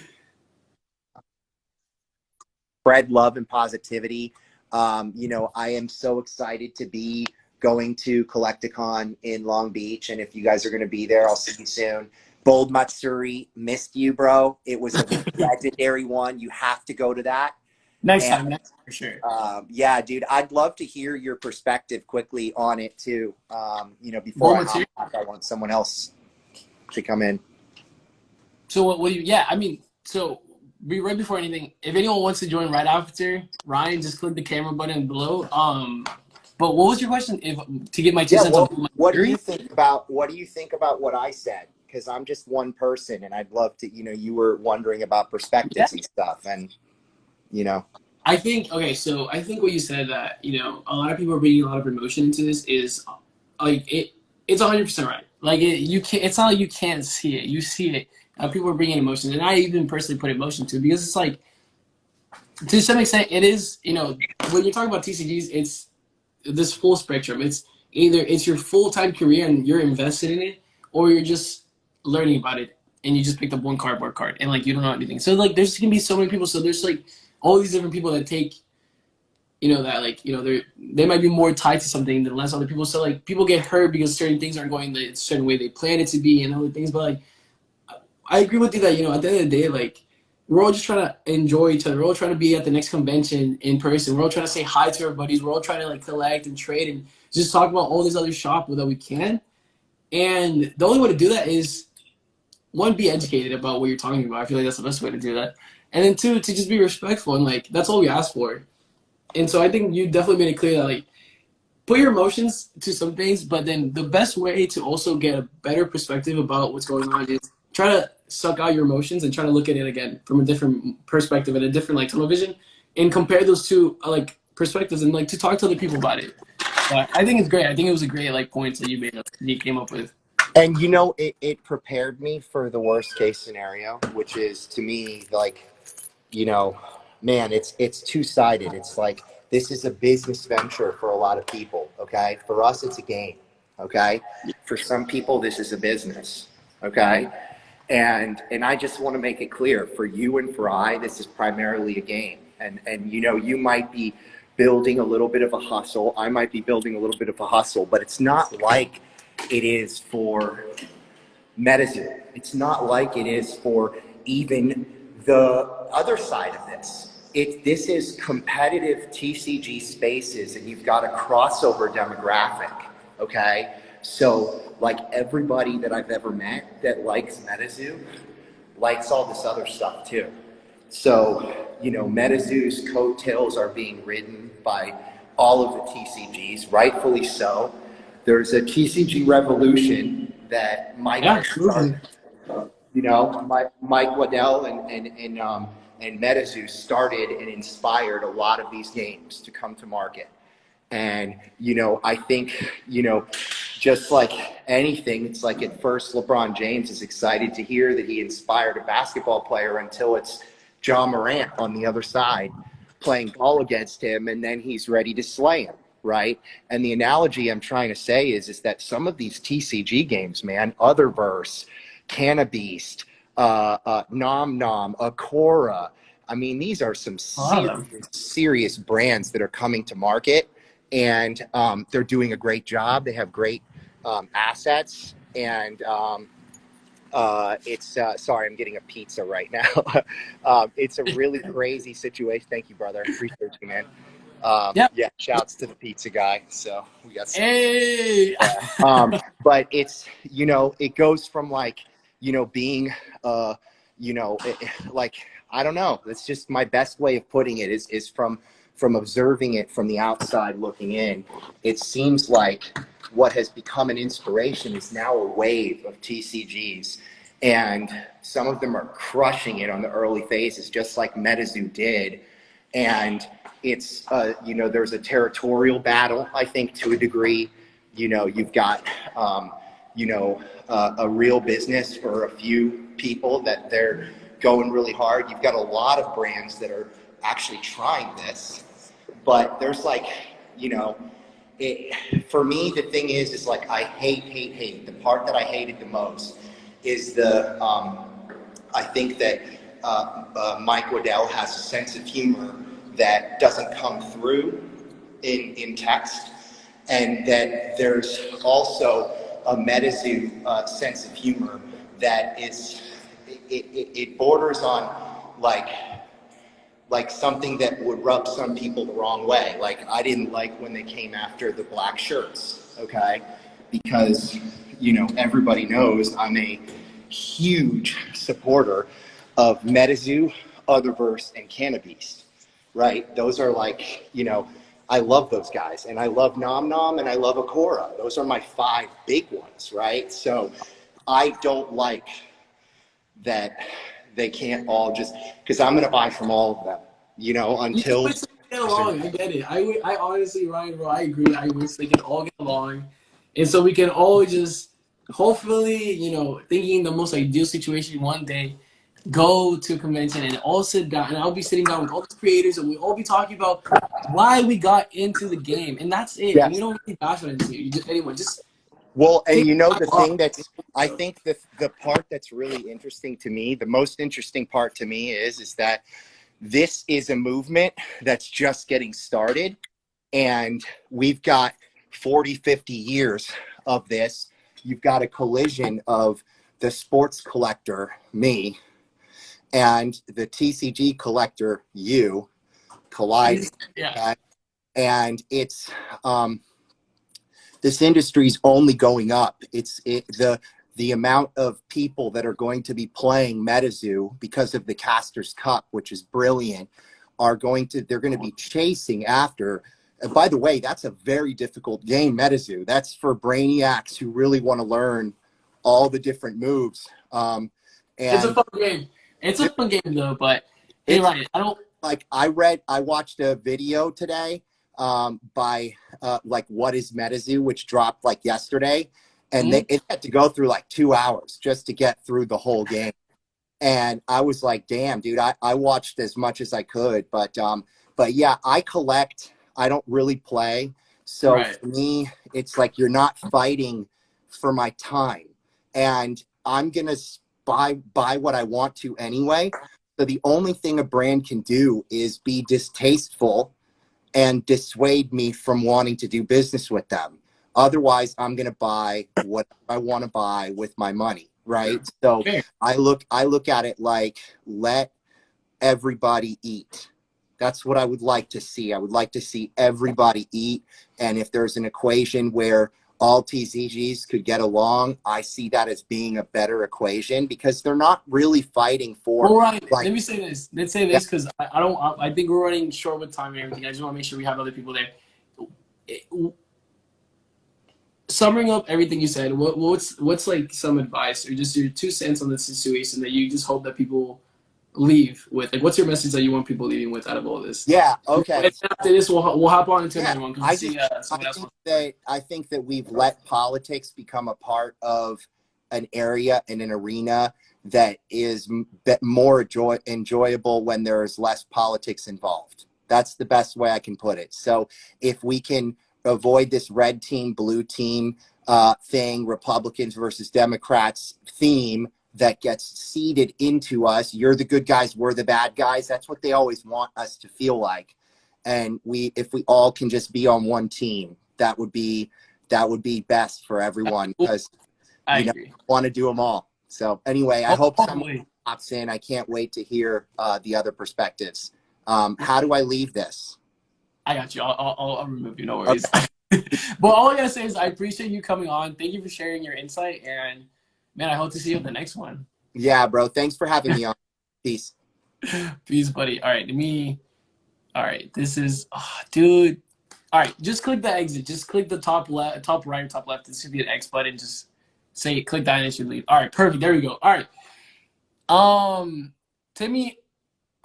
Spread love and positivity. You know, I am so excited to be going to Collecticon in Long Beach, and if you guys are going to be there, I'll see you soon. Bold Matsuri, missed you, bro. It was a legendary one. You have to go to that. Next time, for sure. Yeah, dude, I'd love to hear your perspective quickly on it too. You know, before I want someone else to come in. So what do you? Yeah, I mean, so right before anything, if anyone wants to join right after Ryan, just click the camera button below. But what was your question? To get my 2 cents on what do you think about what I said? Because I'm just one person, and I'd love to. You know, you were wondering about perspectives and stuff, and you know. I think so I think what you said, that, you know, a lot of people are bringing a lot of emotion into this, is like it's 100% right. Like you can't. It's not like you can't see it. You see it. People are bringing emotion, and I even personally put emotion to it, because it's like, to some extent, it is, you know, when you're talking about TCGs, it's this full spectrum. It's either it's your full-time career and you're invested in it, or you're just learning about it and you just picked up one cardboard card and like you don't know anything. So like there's gonna be so many people. So there's like all these different people that take, you know, that like, you know, they might be more tied to something than less other people. So like people get hurt because certain things aren't going the certain way they planned it to be and other things. But like I agree with you that, you know, at the end of the day, like, we're all just trying to enjoy each other. We're all trying to be at the next convention in person. We're all trying to say hi to our buddies. We're all trying to like collect and trade and just talk about all this other shop that we can. And the only way to do that is, one, be educated about what you're talking about. I feel like that's the best way to do that. And then two, to just be respectful, and like that's all we ask for. And so I think you definitely made it clear that like put your emotions to some things, but then the best way to also get a better perspective about what's going on is try to suck out your emotions and try to look at it again from a different perspective and a different like tunnel vision, and compare those two like perspectives, and like to talk to other people about it. But I think it's great. I think it was a great like points that you came up with. And you know, it prepared me for the worst case scenario, which is to me like, you know, man, it's two-sided. It's like this is a business venture for a lot of people, okay? For us it's a game, okay? For some people this is a business, okay? And I just want to make it clear for you and for I, this is primarily a game. And you know, you might be building a little bit of a hustle. I might be building a little bit of a hustle, but it's not like it is for Metazoo. It's not like it is for even the other side of this. This is competitive TCG spaces, and you've got a crossover demographic, okay? So like everybody that I've ever met that likes Metazoo likes all this other stuff too. So, you know, Metazoo's coattails are being ridden by all of the TCGs, rightfully so. There's a TCG revolution that Mike started. You know, Mike Waddell and Metazoo started and inspired a lot of these games to come to market. And, you know, I think, you know, just like anything, it's like at first LeBron James is excited to hear that he inspired a basketball player until it's John Morant on the other side playing ball against him, and then he's ready to slay him, right? And the analogy I'm trying to say is that some of these TCG games, man, Otherverse, Cannabeast, Nom Nom, Akora, I mean, these are some serious brands that are coming to market, and they're doing a great job. They have great assets, and it's sorry, I'm getting a pizza right now. It's a really crazy situation. Thank you, brother. Appreciate you, man. Yeah, shouts to the pizza guy. So we got some. Hey. But it's, you know, it goes from like, you know, being you know, like, I don't know, that's just my best way of putting it is from observing it from the outside looking in. It seems like what has become an inspiration is now a wave of TCGs, and some of them are crushing it on the early phases, just like Metazoo did. And it's, you know, there's a territorial battle, I think, to a degree. You know, you've got, you know, a real business for a few people that they're going really hard. You've got a lot of brands that are actually trying this, but there's like, you know, for me, the thing is like, I hate. The part that I hated the most is the, I think that Mike Waddell has a sense of humor that doesn't come through in text, and that there's also a Metazoo sense of humor that is, it borders on like something that would rub some people the wrong way. Like, I didn't like when they came after the black shirts, okay? Because, you know, everybody knows I'm a huge supporter of Metazoo, Otherverse, and Cannabeast, right? Those are like, you know, I love those guys, and I love Nom Nom, and I love Akora. Those are my 5 big ones, right? So I don't like that they can't all just, because I'm going to buy from all of them, you know, until... Get along. I get it. I honestly, Ryan, bro, I agree. I wish they can all get along. And so we can all just, hopefully, you know, thinking the most ideal situation one day, go to a convention and all sit down, and I'll be sitting down with all the creators, and we'll all be talking about why we got into the game. And that's it. Yes. And we don't really bash on it. You just, anyone, just... Well, and you know, the thing that's, I think the part that's really interesting to me, the most interesting part to me is that this is a movement that's just getting started, and we've got 40, 50 years of this. You've got a collision of the sports collector, me, and the TCG collector, you, colliding. Yeah. And it's, this industry's only going up. The amount of people that are going to be playing Metazoo because of the Casters Cup, which is brilliant, they're going to be chasing after. And by the way, that's a very difficult game, Metazoo. That's for brainiacs who really want to learn all the different moves. And It's a fun game. It's a fun game though, but hey, Ryan, I don't... Like, I watched a video today by like What is Metazoo, which dropped like yesterday. And Mhm. it had to go through like 2 hours just to get through the whole game. And I was like, damn, dude, I watched as much as I could. But yeah, I collect. I don't really play. So Right. for me, it's like you're not fighting for my time. And I'm going to buy what I want to anyway. So the only thing a brand can do is be distasteful and dissuade me from wanting to do business with them. Otherwise, I'm going to buy what I want to buy with my money, right? So Fair. I look at it like, let everybody eat. That's what I would like to see. I would like to see everybody eat. And if there's an equation where all TCGs could get along, I see that as being a better equation, because they're not really fighting for, Well, right. like, Let me say this. Let's say yeah, this because I don't. I think we're running short with time and everything. I just want to make sure we have other people there. Summing up everything you said, what's like some advice or just your 2 cents on the situation that you just hope that people leave with? Like, what's your message that you want people leaving with out of all this? yeah, okay. And after this, we'll hop on into Yeah, another one because I see someone else. I think that we've let politics become a part of an area and an arena that is more enjoyable when there is less politics involved. That's the best way I can put it. So if we can avoid this red team, blue team thing, Republicans versus Democrats theme that gets seeded into us, you're the good guys, we're the bad guys. That's what they always want us to feel like. And if we all can just be on one team, that would be best for everyone, because I agree. I want to do them all. So anyway, I Oh, hope someone totally. pops in. I can't wait to hear the other perspectives. How do I leave this? I got you. I'll remove you. No worries. Okay. But all I gotta say is I appreciate you coming on. Thank you for sharing your insight, and man, I hope to see you at the next one. Yeah, bro. Thanks for having me on. Peace. Peace, buddy. All right, all right. This is, dude. All right, just click the exit. Just click the top left, top right, top left. This should be an X button. Just click that and it should leave. All right, perfect. There we go. All right. Timmy,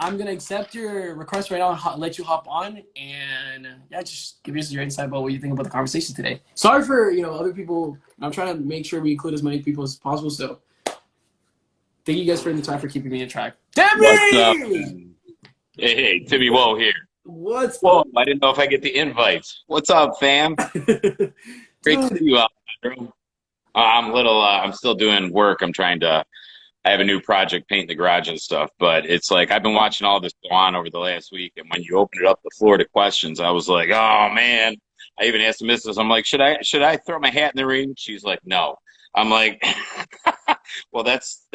I'm gonna accept your request right now and let you hop on, and yeah, just give us your insight about what you think about the conversation today. Sorry for other people. I'm trying to make sure we include as many people as possible. So thank you guys for the time for keeping me on track. What's up, Timmy, man? Hey, Timmy Woe here. what's Whoa, up, I didn't know if I get the invites. What's up, fam? Great to dude? see you out, bro. I'm still doing work. I have a new project painting the garage and stuff, but it's like I've been watching all this go on over the last week, and when you opened up the floor to questions, I was like, oh man. I even asked the missus, I'm like, should I throw my hat in the ring? She's like, no. I'm like, well, that's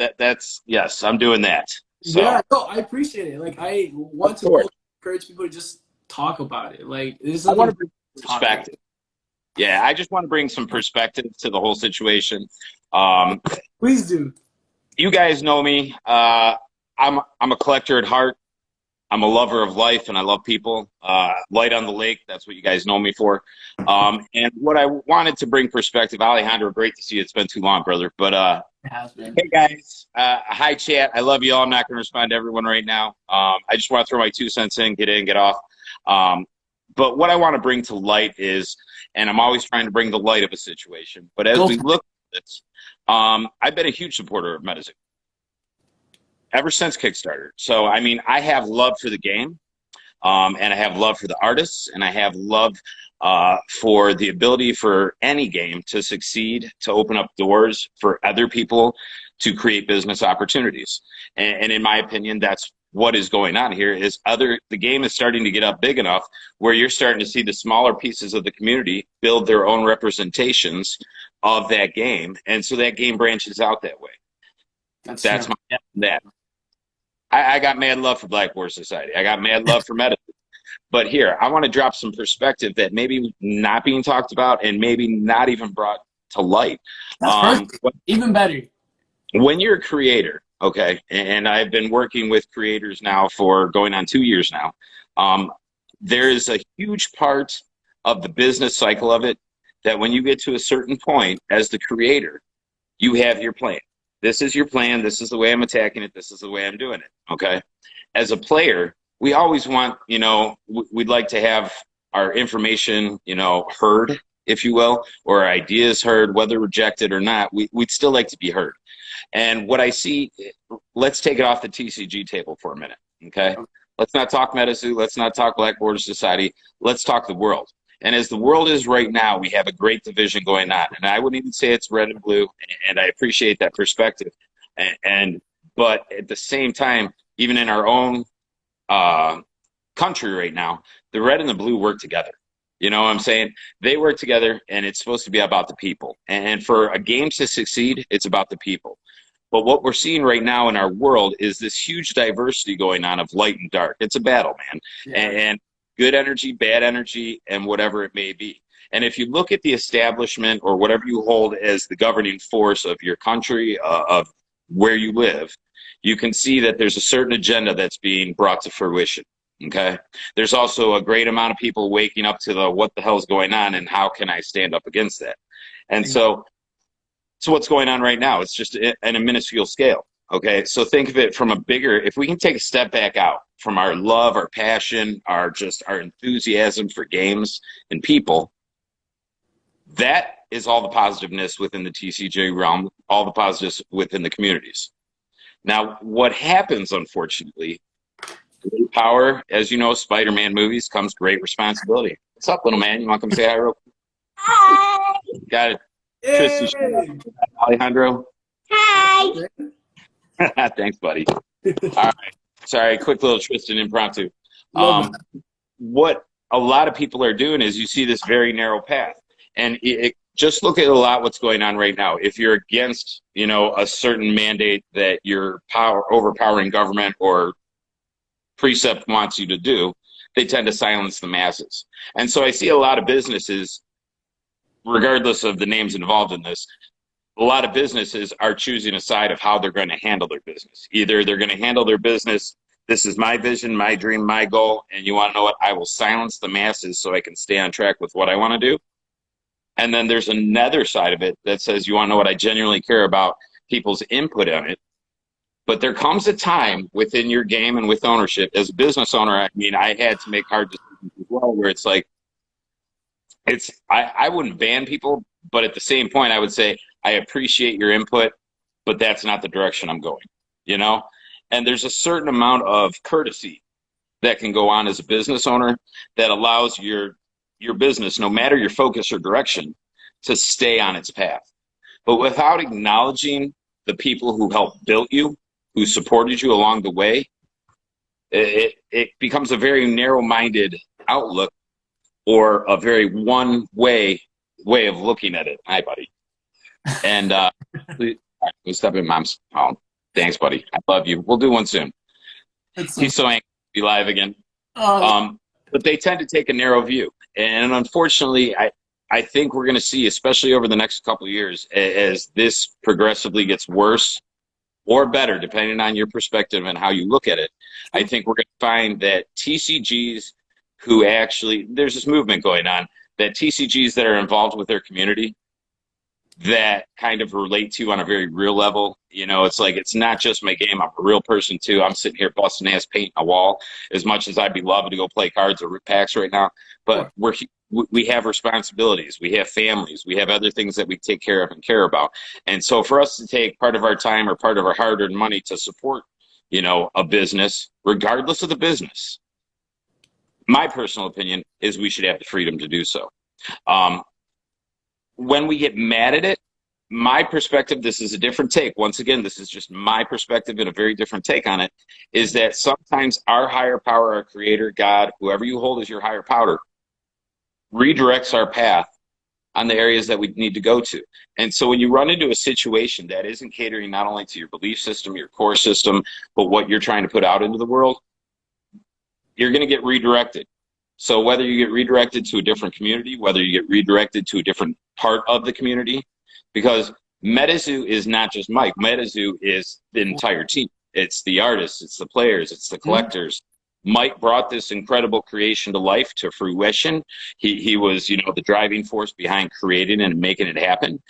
yes, I'm doing that. Yeah, So, no, I appreciate it. Like, I want of to course, encourage people to just talk about it. Like, this is I want something to bring talking. perspective. Yeah, I just want to bring some perspective to the whole situation. Um, Please do. you guys know me. I'm a collector at heart. I'm a lover of life, and I love people. Light on the lake, that's what you guys know me for. And what I wanted to bring perspective, Alejandro, great to see you. It's been too long, brother. But It has been. hey, guys, hi, chat. I love you all. I'm not going to respond to everyone right now. I just want to throw my 2 cents in, get off. But what I want to bring to light is, and I'm always trying to bring the light of a situation, but as Go we for look at this, I've been a huge supporter of Metazoo ever since Kickstarter. So, I mean, I have love for the game, and I have love for the artists, and I have love for the ability for any game to succeed, to open up doors for other people to create business opportunities. And in my opinion, that's what is going on here. The game is starting to get up big enough where you're starting to see the smaller pieces of the community build their own representations of that game, and so that game branches out that way. That's That's true. my Yeah. that. I got mad love for Black War Society. I got mad love for Meta. But here, I want to drop some perspective that maybe not being talked about and maybe not even brought to light. That's perfect. Even better. When you're a creator, okay, and I've been working with creators now for going on 2 years now, there is a huge part of the business cycle of it that when you get to a certain point as the creator, you have your plan. This is your plan. This is the way I'm attacking it. This is the way I'm doing it. Okay. As a player, we always want, we'd like to have our information, you know, heard, if you will, or our ideas heard, whether rejected or not, we'd still like to be heard. And what I see, let's take it off the TCG table for a minute, okay? Let's not talk Metazoo. Let's not talk Black Border Society. Let's talk the world. And as the world is right now, we have a great division going on. And I wouldn't even say it's red and blue, and I appreciate that perspective. But at the same time, even in our own country right now, the red and the blue work together. You know what I'm saying? They work together, and it's supposed to be about the people. And for a game to succeed, it's about the people. But what we're seeing right now in our world is this huge diversity going on of light and dark. It's a battle, man. Yeah. And good energy, bad energy, and whatever it may be. And if you look at the establishment or whatever you hold as the governing force of your country, of where you live, you can see that there's a certain agenda that's being brought to fruition. Okay. There's also a great amount of people waking up to the what the hell's going on and how can I stand up against that? And so what's going on right now, it's just in a minuscule scale. Okay. So think of it from a bigger, if we can take a step back out from our love, our passion, our enthusiasm for games and people, that is all the positiveness within the TCG realm, all the positives within the communities. Now, what happens, unfortunately, great power, as you know, Spider-Man movies, comes great responsibility. What's up, little man? You want to come say hi real quick? Hi. Got it. Tristan, Alejandro. Hi. Thanks, buddy. All right. Sorry, quick little Tristan impromptu. What a lot of people are doing is you see this very narrow path. And just look at a lot what's going on right now. If you're against, you know, a certain mandate that your overpowering government or precept wants you to do, they tend to silence the masses. And so I see a lot of businesses, regardless of the names involved in this, a lot of businesses are choosing a side of how they're going to handle their business. Either they're going to handle their business, this is my vision, my dream, my goal, and you want to know what? I will silence the masses so I can stay on track with what I want to do. And then there's another side of it that says, you want to know what? I genuinely care about people's input on it. But there comes a time within your game and with ownership, as a business owner, I mean, I had to make hard decisions as well, where it's like, I wouldn't ban people, but at the same point, I would say, I appreciate your input, but that's not the direction I'm going, you know? And there's a certain amount of courtesy that can go on as a business owner that allows your business, no matter your focus or direction, to stay on its path. But without acknowledging the people who helped build you, who supported you along the way, it becomes a very narrow-minded outlook or a very one-way way of looking at it. Hi, buddy. And please step in, Mom's. Oh, thanks, buddy. I love you. We'll do one soon. He's so angry to be live again. But they tend to take a narrow view. And unfortunately, I think we're going to see, especially over the next couple of years, as this progressively gets worse or better, depending on your perspective and how you look at it, I think we're going to find that TCGs who actually, there's this movement going on, that TCGs that are involved with their community, that kind of relate to on a very real level. You know, it's like, it's not just my game. I'm a real person too. I'm sitting here busting ass painting a wall as much as I'd be loving to go play cards or rip packs right now. But we have responsibilities. We have families. We have other things that we take care of and care about. And so for us to take part of our time or part of our hard-earned money to support, you know, a business, regardless of the business, my personal opinion is we should have the freedom to do so. When we get mad at it, my perspective, this is a different take. Once again, this is just my perspective and a very different take on it, is that sometimes our higher power, our creator, God, whoever you hold as your higher power, redirects our path on the areas that we need to go to. And so when you run into a situation that isn't catering not only to your belief system, your core system, but what you're trying to put out into the world, you're going to get redirected. So whether you get redirected to a different community, whether you get redirected to a different part of the community, because Metazoo is not just Mike. Metazoo is the entire team. It's the artists, it's the players, it's the collectors. Mike brought this incredible creation to life, to fruition. He was, you know, the driving force behind creating and making it happen.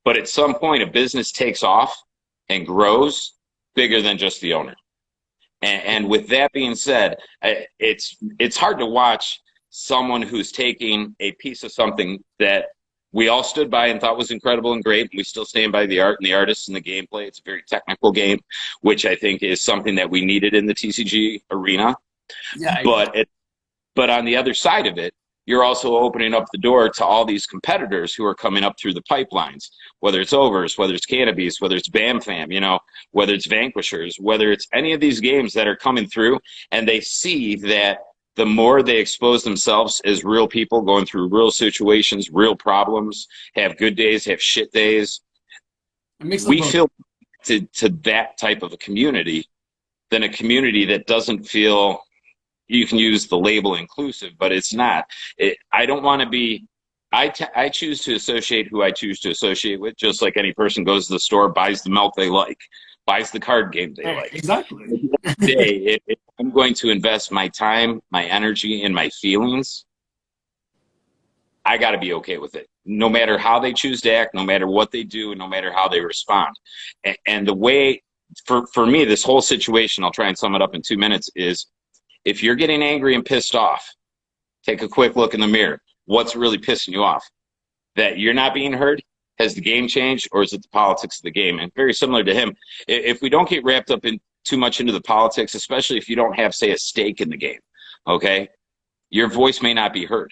But at some point, a business takes off and grows bigger than just the owner. And with that being said, it's hard to watch someone who's taking a piece of something that we all stood by and thought was incredible and great. We still stand by the art and the artists and the gameplay. It's a very technical game, which I think is something that we needed in the TCG arena. Yeah, But on the other side of it, you're also opening up the door to all these competitors who are coming up through the pipelines, whether it's Overs, whether it's Cannabis, whether it's Bam Fam, you know, whether it's Vanquishers, whether it's any of these games that are coming through, and they see that the more they expose themselves as real people going through real situations, real problems, have good days, have shit days, we feel to that type of a community than a community that doesn't feel, you can use the label inclusive, but it's not. I don't want to be, I choose to associate who I choose to associate with, just like any person goes to the store, buys the milk they like, buys the card game they like. Exactly. At the end of the day, if I'm going to invest my time, my energy, and my feelings, I got to be okay with it. No matter how they choose to act, no matter what they do, no matter how they respond. And the way, for me, this whole situation, I'll try and sum it up in 2 minutes, is if you're getting angry and pissed off, take a quick look in the mirror. What's really pissing you off? That you're not being heard? Has the game changed, or is it the politics of the game? And very similar to him, if we don't get wrapped up in too much into the politics, especially if you don't have, say, a stake in the game, okay, your voice may not be heard.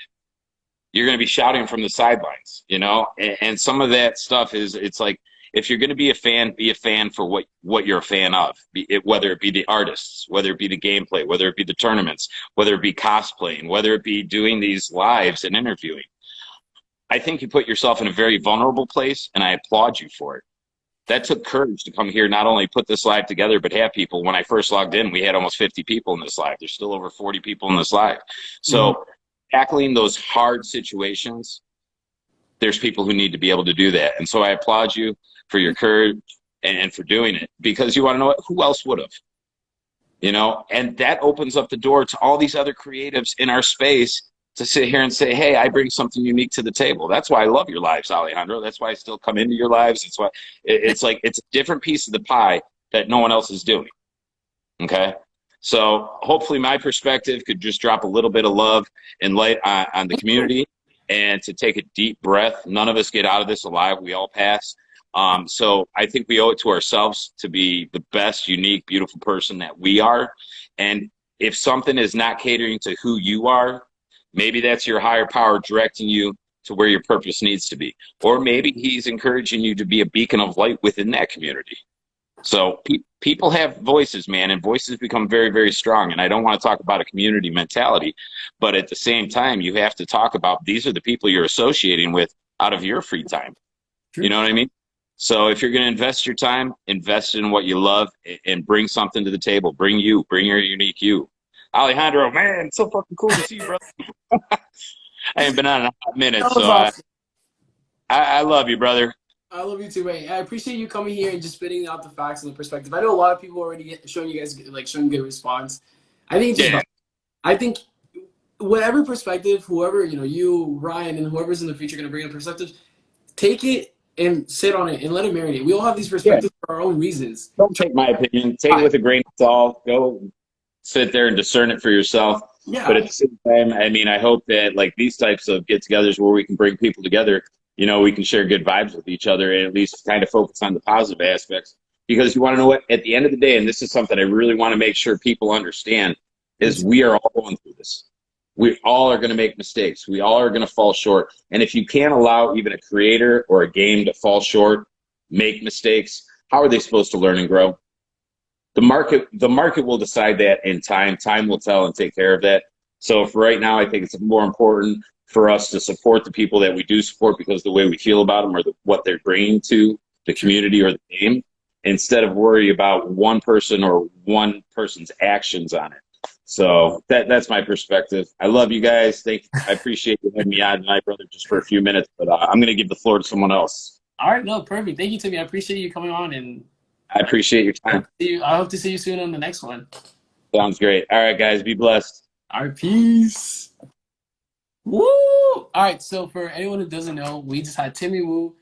You're going to be shouting from the sidelines, you know? And some of that stuff is, it's like, if you're going to be a fan for what you're a fan of, whether it be the artists, whether it be the gameplay, whether it be the tournaments, whether it be cosplaying, whether it be doing these lives and interviewing. I think you put yourself in a very vulnerable place, and I applaud you for it. That took courage to come here, not only put this live together, but have people. When I first logged in, we had almost 50 people in this live. There's still over 40 people in this live. So tackling those hard situations, there's people who need to be able to do that. And so I applaud you for your courage and for doing it, because you want to know what, who else would have, you know? And that opens up the door to all these other creatives in our space to sit here and say, hey, I bring something unique to the table. That's why I love your lives, Alejandro. That's why I still come into your lives. It's why it's like, it's a different piece of the pie that no one else is doing. Okay. So hopefully my perspective could just drop a little bit of love and light on the community, and to take a deep breath. None of us get out of this alive. We all pass. So I think we owe it to ourselves to be the best, unique, beautiful person that we are. And if something is not catering to who you are, maybe that's your higher power directing you to where your purpose needs to be. Or maybe he's encouraging you to be a beacon of light within that community. So people have voices, man, and voices become very, very strong. And I don't want to talk about a community mentality, but at the same time, you have to talk about, these are the people you're associating with out of your free time. True. You know what I mean? So if you're going to invest your time, invest in what you love and bring something to the table. Bring your unique you. Alejandro, man, it's so fucking cool to see you, brother. I ain't been on in a hot minute, so awesome. I love you, brother. I love you too, man. I appreciate you coming here and just spitting out the facts and the perspective. I know a lot of people already showing you guys, like, showing good response. I think it's just, I think whatever perspective, whoever, you know, you, Ryan, and whoever's in the future going to bring in perspectives, take it and sit on it and let it marinate. We all have these perspectives for our own reasons. Don't take my opinion. Take it with a grain of salt. Go sit there and discern it for yourself. Yeah. But at the same time, I mean, I hope that, like, these types of get-togethers where we can bring people together, you know, we can share good vibes with each other and at least kind of focus on the positive aspects. Because you want to know what? At the end of the day, and this is something I really want to make sure people understand, is we are all going through this. We all are going to make mistakes. We all are going to fall short. And if you can't allow even a creator or a game to fall short, make mistakes, how are they supposed to learn and grow? The market will decide that in time. Time will tell and take care of that. So for right now, I think it's more important for us to support the people that we do support because the way we feel about them or what they're bringing to the community or the game, instead of worry about one person or one person's actions on it. So that's my perspective. I love you guys. I appreciate you having me on tonight, brother, just for a few minutes. But I'm going to give the floor to someone else. All right, no, perfect. Thank you, Timmy. I appreciate you coming on, and I appreciate your time. I hope to see you soon on the next one. Sounds great. All right, guys, be blessed. All right, peace. Woo! All right, so for anyone who doesn't know, we just had Timmy Woo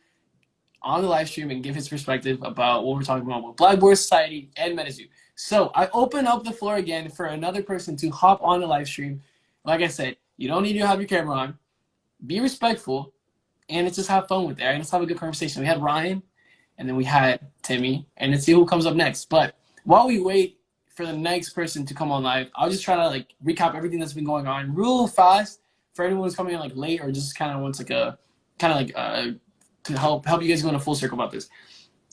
on the live stream and give his perspective about what we're talking about with Black Boy Society and Metazoo. So I open up the floor again for another person to hop on the live stream. Like I said, You don't need to have your camera on. Be respectful, and let's just have fun with it. And let's have a good conversation. We had Ryan, and then we had Timmy, and let's see who comes up next. But while we wait for the next person to come on live, I'll just try to like recap everything that's been going on real fast for anyone who's coming in like late or just kind of wants like a kind of like to help you guys go in a full circle about this.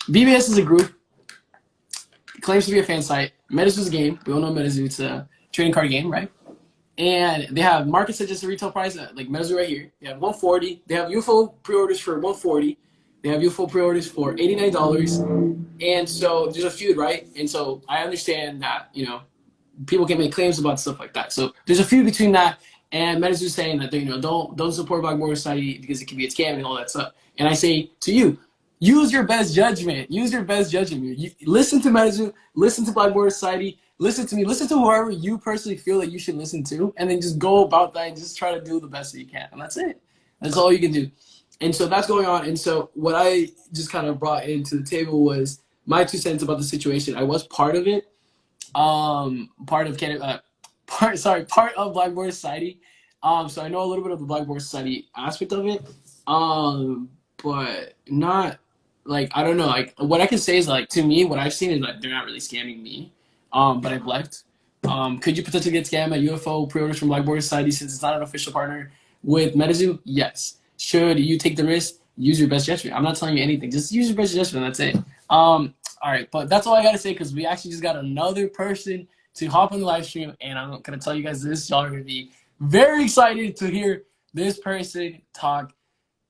BBS is a group, claims to be a fan site. Metazoo is a game. We all know Metazoo. It's a trading card game, right? And they have market suggested retail price like Metazoo right here. They have 140. They have UFO pre-orders for 140. They have UFO pre-orders for $89. And so there's a feud, right? And so I understand that, you know, people can make claims about stuff like that. So there's a feud between that and Metazoo saying that they, you know, don't support Black Border Society because it can be a scam and all that stuff. And I say to you, use your best judgment. Use your best judgment. You, listen to Metazoo, listen to Black Border Society, listen to me, listen to whoever you personally feel that you should listen to, and then just go about that and just try to do the best that you can. And that's it. That's all you can do. And so that's going on. And so what I just kind of brought into the table was my 2 cents about the situation. I was part of it. Part of Canada, part of Black Border Society. So I know a little bit of the Black Border Society aspect of it. But not like, I don't know, like what I can say is like, to me, what I've seen is like they're not really scamming me. But I've left. Could you potentially get scammed at UFO pre-orders from Black Border Society since it's not an official partner with Metazoo? Yes. Should you take the risk? Use your best judgment. I'm not telling you anything. Just use your best judgment. That's it. All right, but that's all I gotta say because we actually just got another person to hop on the live stream, and I'm gonna tell you guys this. Y'all are gonna be very excited to hear this person talk,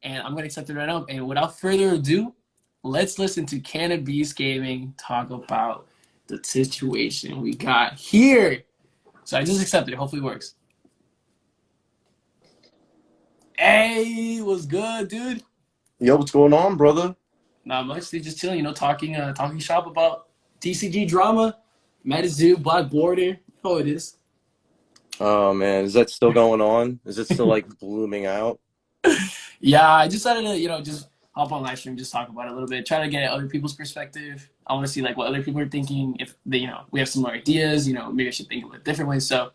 and I'm gonna accept it right now. And without further ado, let's listen to Cannabis Gaming talk about the situation we got here. So I just accepted it. Hopefully it works. Hey, what's good, dude? Yo, what's going on, brother? Not much. They just chilling, you know, talking shop about TCG drama, Metazoo, Black Border. Oh, it is. Oh man, is that still going on? Is it still like blooming out? Yeah, I just decided to, you know, just hop on live stream, just talk about it a little bit, try to get other people's perspective. I want to see like what other people are thinking. If they, you know, we have similar ideas, you know, maybe I should think of it different ways. So,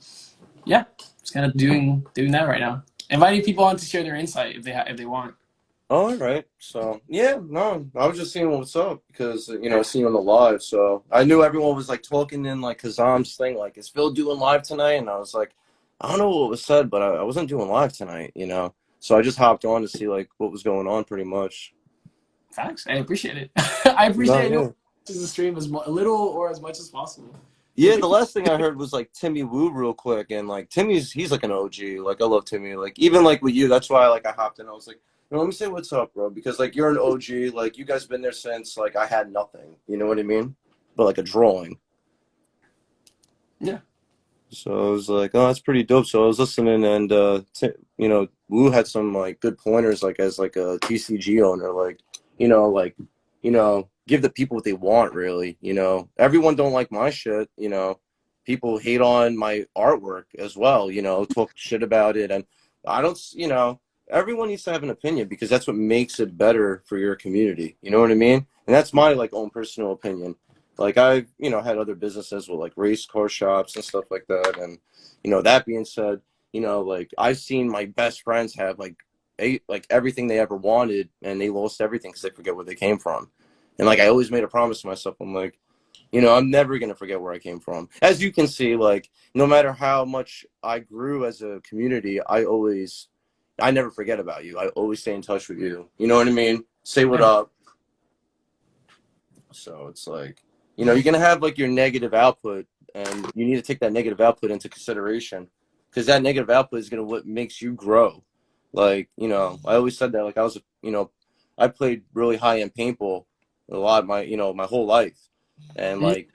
yeah, just kind of doing that right now. Inviting people on to share their insight if they want. Oh, all right. So yeah, no, I was just seeing what's up because I seen you on the live, so I knew everyone was like talking in like Kazam's thing, like is Phil doing live tonight? And I was like, I don't know what was said, but I wasn't doing live tonight, So I just hopped on to see like what was going on, pretty much. Facts. I appreciate it. I appreciate No, yeah. it. The stream as little or as much as possible. Yeah, the last thing I heard was like Timmy Woo real quick, and like he's like an OG. Like I love Timmy. Like even like with you, that's why like I hopped in. I was like, let me say what's up, bro, because like you're an OG. Like you guys been there since like I had nothing. You know what I mean? But like a drawing. Yeah. So I was like, oh, that's pretty dope. So I was listening, and Woo had some like good pointers, like as like a TCG owner, give the people what they want, really. Everyone don't like my shit. People hate on my artwork as well. Talk shit about it, and I don't. Everyone needs to have an opinion because that's what makes it better for your community. You know what I mean? And that's my like own personal opinion. Like I've, had other businesses with like race car shops and stuff like that. And, that being said, like I've seen my best friends have like everything they ever wanted and they lost everything because they forget where they came from. And like I always made a promise to myself. I'm like, I'm never going to forget where I came from. As you can see, like no matter how much I grew as a community, I never forget about you. I always stay in touch with you. You know what I mean? Say what up. So it's like, you're going to have like your negative output, and you need to take that negative output into consideration because that negative output is going to what makes you grow. Like, I always said that, like I was, I played really high-end paintball a lot of my, my whole life. And like,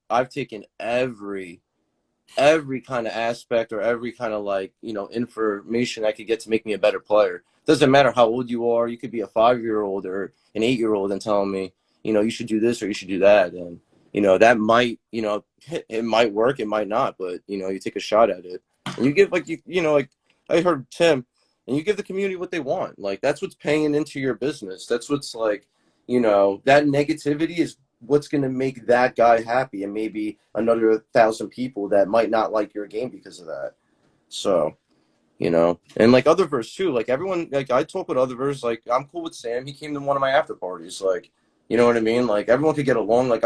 I've taken every kind of aspect or every kind of like, information I could get to make me a better player. Doesn't matter how old you are. You could be a 5-year-old or an 8-year-old and telling me, you should do this or you should do that. And, that might, it might work, it might not, but, you take a shot at it. And you give like, like I heard Tim, and you give the community what they want. Like, that's what's paying into your business. That's what's like, that negativity is what's going to make that guy happy and maybe another 1,000 people that might not like your game because of that. So, you know, and like Otherverse too. Like everyone, like I talk with Otherverse. Like I'm cool with Sam. He came to one of my after parties. Like, you know what I mean? Like everyone could get along. Like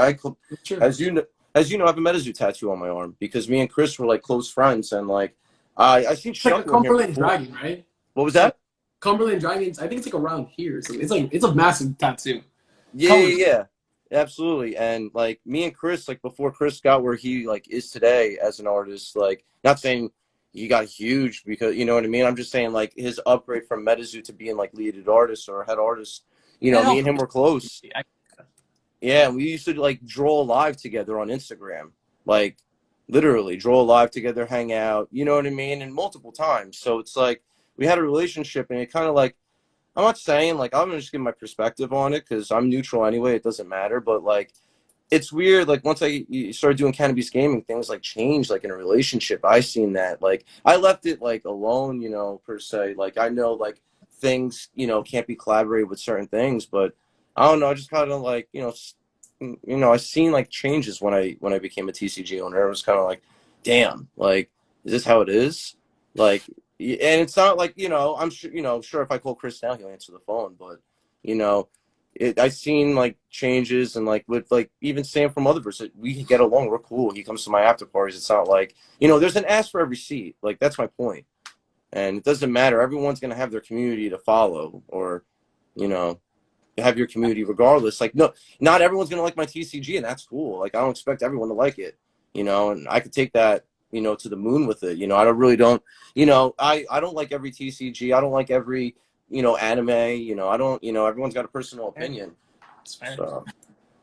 Sure. as you know, I have a Metazoo tattoo on my arm because me and Chris were like close friends, and like I seen It's like a Shuckler here Cumberland before. Dragon, right? What was It's like that? Cumberland Dragons. I think it's like around here. So it's a massive tattoo. Yeah, Color. yeah, yeah, absolutely. And like me and Chris, like before Chris got where he like is today as an artist, like not saying he got huge because you know what I mean. I'm just saying like his upgrade from Metazoo to being like lead artist or head artist. You know, me and him were close. Yeah, and we used to like draw live together on Instagram, like literally draw live together, hang out. You know what I mean, and multiple times. So it's like we had a relationship, and it kind of like. I'm not saying like I'm gonna just give my perspective on it because I'm neutral anyway. It doesn't matter, but like it's weird. Like once you started doing cannabis gaming, things like change. Like in a relationship, I seen that. Like I left it like alone, you know, per se. Like I know like things, you know, can't be collaborated with certain things, but I don't know. I just kind of like I seen like changes when I became a TCG owner. It was kind of like, damn, like is this how it is? Like and it's not like I'm sure sure if I call Chris now he'll answer the phone, but you know I seen like changes and like with like even Sam from Otherverse, we get along, we're cool. He comes to my after parties. It's not like there's an ass for every seat. Like that's my point, and it doesn't matter. Everyone's gonna have their community to follow, or have your community regardless. Like no, not everyone's gonna like my TCG, and that's cool. Like I don't expect everyone to like it, and I could take that to the moon with it. I I don't like every TCG. I don't like every anime. I don't. Everyone's got a personal opinion. It's fair. So,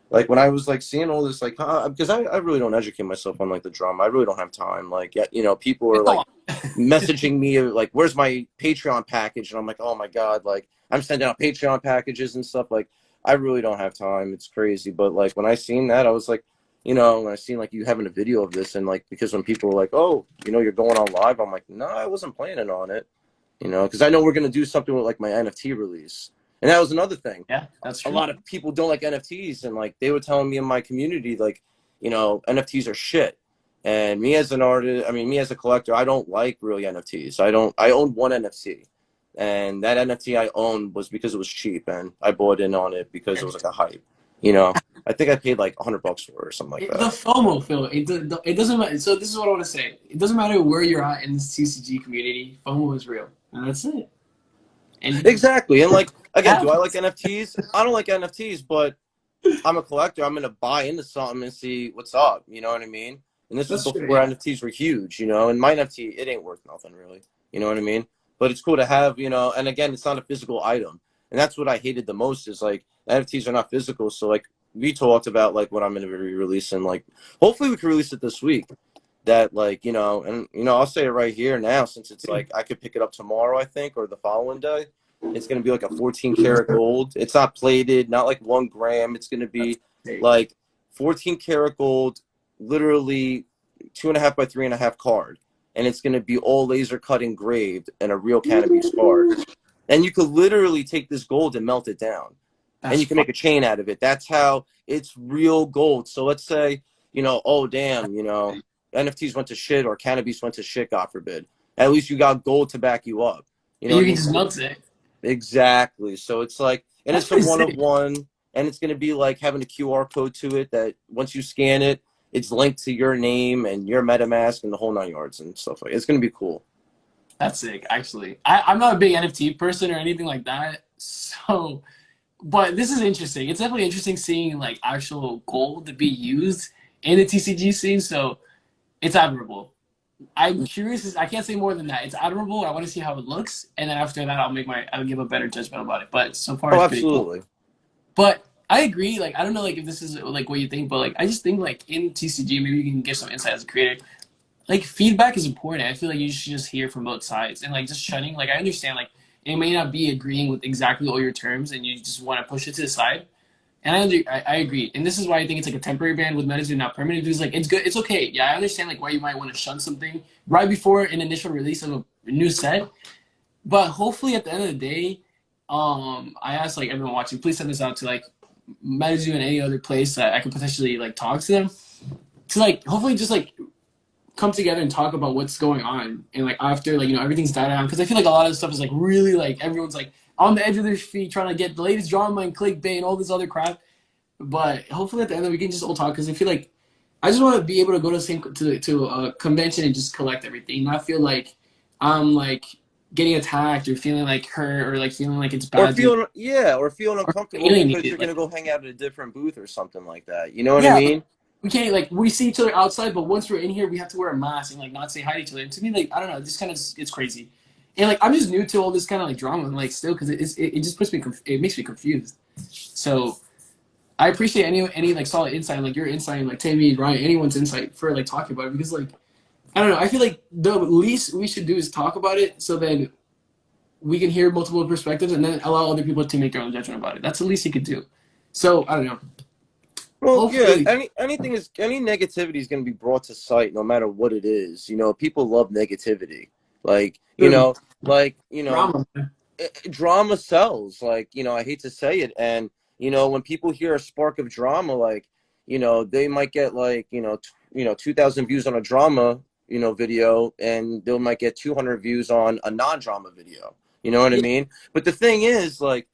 like when I was like seeing all this, like because I really don't educate myself on like the drama. I really don't have time. Like people are like messaging me like, "Where's my Patreon package?" And I'm like, "Oh my god!" Like I'm sending out Patreon packages and stuff. Like I really don't have time. It's crazy. But like when I seen that, I was like. When I seen like you having a video of this and like because when people were like, oh, you're going on live, I'm like, no, I wasn't planning on it, because I know we're gonna do something with like my NFT release, and that was another thing. Yeah, that's true. A lot of people don't like NFTs, and like they were telling me in my community, like, NFTs are shit. And me as an artist, me as a collector, I don't like really NFTs. I own one NFT, and that NFT I owned was because it was cheap, and I bought in on it because it was like a hype. I think I paid like $100 for it or something like that. The FOMO, Phil. It doesn't matter. So this is what I want to say. It doesn't matter where you're at in this TCG community. FOMO is real, and that's it. And exactly. And like again, do I like NFTs? I don't like NFTs, but I'm a collector. I'm gonna buy into something and see what's up. You know what I mean? And this is before NFTs were huge. And my NFT, it ain't worth nothing really. You know what I mean? But it's cool to have. And again, it's not a physical item, and that's what I hated the most. Is like NFTs are not physical, so like. We talked about like what I'm going to be releasing. Like, hopefully we can release it this week. That like and I'll say it right here now since it's like I could pick it up tomorrow I think or the following day. It's going to be like a 14 karat gold. It's not plated, not like 1 gram. It's going to be like 14 karat gold, literally 2.5 by 3.5 card, and it's going to be all laser cut engraved and a real cannabis card. And you could literally take this gold and melt it down. And you can make a chain out of it. That's how it's real gold. So let's say, oh, damn, NFTs went to shit or cannabis went to shit, God forbid. At least you got gold to back you up. You can just melt it. Exactly. So it's like, and it's a one-of-one, and it's going to be like having a QR code to it that once you scan it, it's linked to your name and your MetaMask and the whole 9 yards and stuff like that. It's going to be cool. That's sick, actually. I'm not a big NFT person or anything like that, so... But this is interesting. It's definitely interesting seeing like actual gold to be used in the TCG scene. So it's admirable. I'm curious. I can't say more than that. It's admirable. I want to see how it looks, and then after that, I'll give a better judgment about it. But so far, it's pretty cool. But I agree. Like I don't know, like if this is like what you think, but like I just think like in TCG, maybe you can give some insight as a creator. Like feedback is important. I feel like you should just hear from both sides and like just shunning. Like I understand like. It may not be agreeing with exactly all your terms, and you just want to push it to the side. And I agree. And this is why I think it's like a temporary ban with Metazoo, not permanent. Because like it's good, it's okay. Yeah, I understand like why you might want to shun something right before an initial release of a new set. But hopefully, at the end of the day, I asked like everyone watching, please send this out to like Metazoo and any other place that I could potentially like talk to them to like hopefully just like come together and talk about what's going on, and like after like everything's died down, because I feel like a lot of stuff is like really like everyone's like on the edge of their feet trying to get the latest drama and clickbait and all this other crap. But hopefully at the end we can just all talk, because I feel like I just want to be able to go to the same to a convention and just collect everything, not feel like I'm like getting attacked or feeling like hurt or like feeling like it's Or bad feeling or feeling or uncomfortable because alienated. you're gonna Like go hang out at a different booth or something like that. You know what I yeah, like, mean? we can't like we see each other outside, but once we're in here, we have to wear a mask and like not say hi to each other. And to me, like I don't know, this kind of it's crazy. And like I'm just new to all this kind of like drama and like still because it just puts me it makes me confused. So I appreciate any like solid insight, like your insight, like Tammy, Ryan, anyone's insight for like talking about it, because like I don't know, I feel like the least we should do is talk about it so then we can hear multiple perspectives and then allow other people to make their own judgment about it. That's the least you could do. So I don't know. Well, yeah. Hopefully, Any negativity is going to be brought to sight, no matter what it is. You know, people love negativity. Like dude, drama. drama sells. Like I hate to say it, and when people hear a spark of drama, like they might get like 2,000 views on a drama video, and they might get 200 views on a non-drama video. You know what I Yeah, mean? But the thing is, like,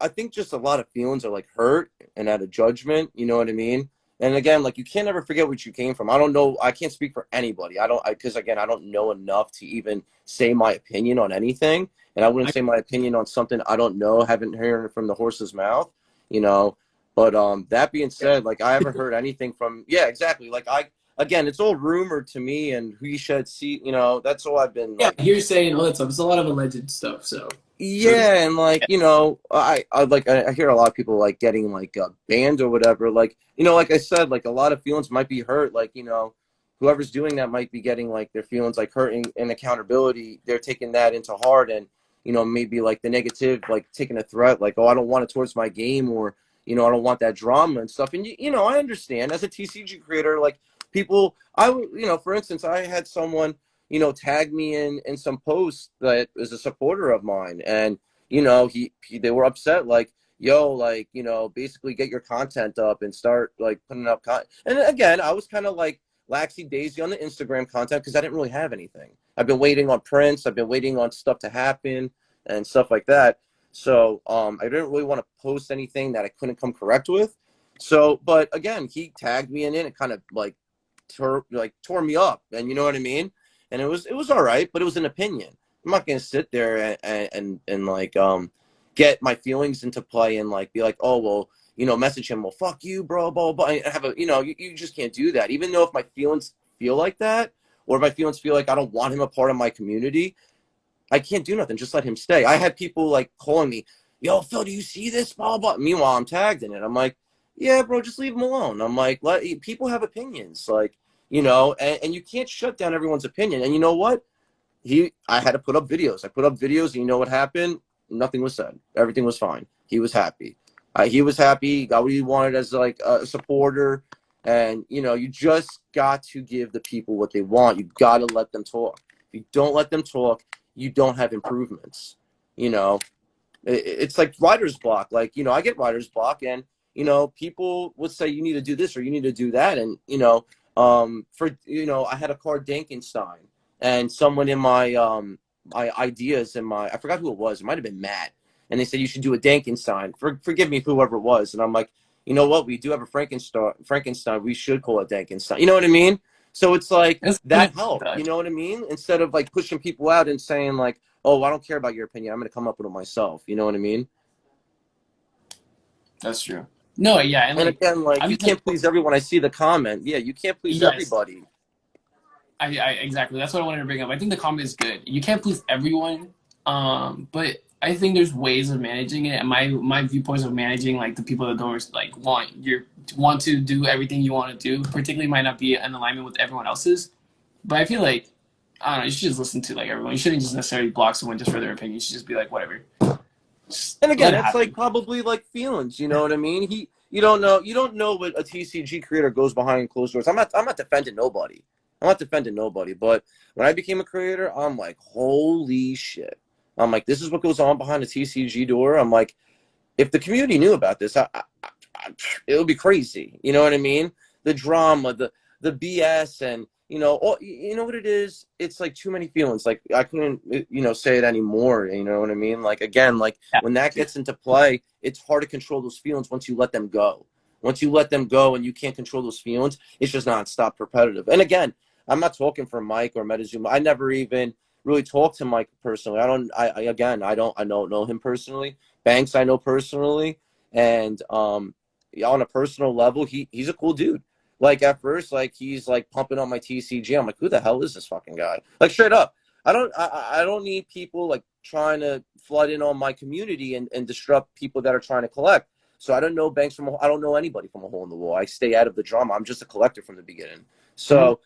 I think just a lot of feelings are like hurt and out of judgment. You know what I mean? And again, like, you can't ever forget what you came from. I don't know. I can't speak for anybody. Because again, I don't know enough to even say my opinion on anything. And I wouldn't say my opinion on something I don't know, haven't heard it from the horse's mouth, you know. But that being said, like, I haven't heard anything from, yeah, exactly. Like, again, it's all rumored to me, and who you should see, that's all I've been yeah, like. hearsay and all that stuff. It's a lot of alleged stuff. So Yeah, and like I hear a lot of people like getting like banned or whatever. Like like I said, like a lot of feelings might be hurt. Like whoever's doing that might be getting like their feelings like hurting and accountability. They're taking that into heart, and maybe like the negative, like taking a threat, like, oh, I don't want it towards my game, or I don't want that drama and stuff. And I understand as a TCG creator, like people, for instance, I had someone tag me in some post that is a supporter of mine, and they were upset, like, yo, like, basically get your content up and start like putting up content. And again, I was kind of like laxy daisy on the Instagram content because I didn't really have anything. I've been waiting on prints, I've been waiting on stuff to happen and stuff like that. So I didn't really want to post anything that I couldn't come correct with. So, but again, he tagged me in it, and kind of like tore me up, and you know what I mean? And it was all right, but it was an opinion. I'm not gonna sit there and like get my feelings into play and like be like, oh well, message him, well, fuck you, bro, blah blah. And have a you just can't do that. Even though if my feelings feel like that, or if my feelings feel like I don't want him a part of my community, I can't do nothing. Just let him stay. I had people like calling me, yo, Phil, do you see this? Blah blah. Meanwhile, I'm tagged in it. I'm like, yeah, bro, just leave him alone. I'm like, people have opinions, like. And you can't shut down everyone's opinion. And you know what? I had to put up videos. I put up videos, and you know what happened? Nothing was said. Everything was fine. He was happy. He was happy. He got what he wanted as like a supporter. And you just got to give the people what they want. You got to let them talk. If you don't let them talk, you don't have improvements. It's like writer's block. Like I get writer's block, and people would say you need to do this or you need to do that, and I had a card Dankenstein, and someone in my my ideas in my, I forgot who it was. It might have been Matt, and they said you should do a Dankenstein. Forgive me, whoever it was, and I'm like, you know what? We do have a Frankenstein. We should call it Dankenstein. You know what I mean? So it's like that helped. You know what I mean? Instead of like pushing people out and saying like, oh, I don't care about your opinion. I'm going to come up with it myself. You know what I mean? that's true. No, yeah, and And like again, like, I'm you just like, can't please everyone. I see the comment. Yeah, you can't please yes, everybody. I exactly. That's what I wanted to bring up. I think the comment is good. You can't please everyone, but I think there's ways of managing it. And my viewpoints of managing like the people that don't like want to do everything you want to do, particularly might not be in alignment with everyone else's. But I feel like I don't know. You should just listen to like everyone. You shouldn't just necessarily block someone just for their opinion. You should just be like whatever. Just And let again, it that's like happen. probably like feelings. You know what I mean? You don't know what a TCG creator goes behind closed doors. I'm not defending nobody. I'm not defending nobody. But when I became a creator, I'm like, holy shit. I'm like, this is what goes on behind the TCG door. I'm like, if the community knew about this, it would be crazy. You know what I mean? The drama, the BS, and you know what it is? It's like too many feelings. Like I couldn't, say it anymore. You know what I mean? Like again, like Yeah. when that gets into play, it's hard to control those feelings once you let them go. Once you let them go and you can't control those feelings, it's just nonstop repetitive. And again, I'm not talking for Mike or Metazoo. I never even really talked to Mike personally. I don't know him personally. Banks I know personally, and on a personal level, he's a cool dude. Like at first, like he's like pumping on my TCG. I'm like, who the hell is this fucking guy? Like straight up. I don't need people like trying to flood in on my community and disrupt people that are trying to collect. So I don't know I don't know anybody from a hole in the wall. I stay out of the drama. I'm just a collector from the beginning. So,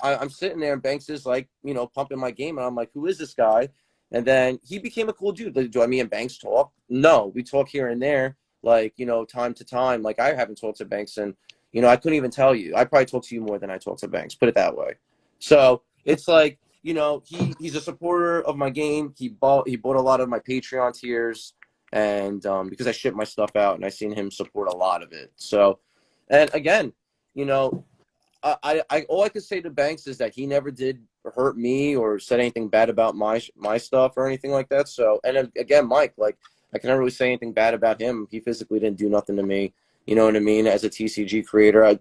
I'm sitting there and Banks is like, pumping my game and I'm like, who is this guy? And then he became a cool dude. Do I me and Banks talk? No, we talk here and there, like, time to time. Like I haven't talked to Banks and I couldn't even tell you. I probably talk to you more than I talk to Banks. Put it that way. So it's like, he's a supporter of my game. He bought a lot of my Patreon tiers, and because I ship my stuff out, and I seen him support a lot of it. So, and again, I all I could say to Banks is that he never did hurt me or said anything bad about my stuff or anything like that. So, and again, Mike, like I can't really say anything bad about him. He physically didn't do nothing to me. You know what I mean? As a TCG creator, I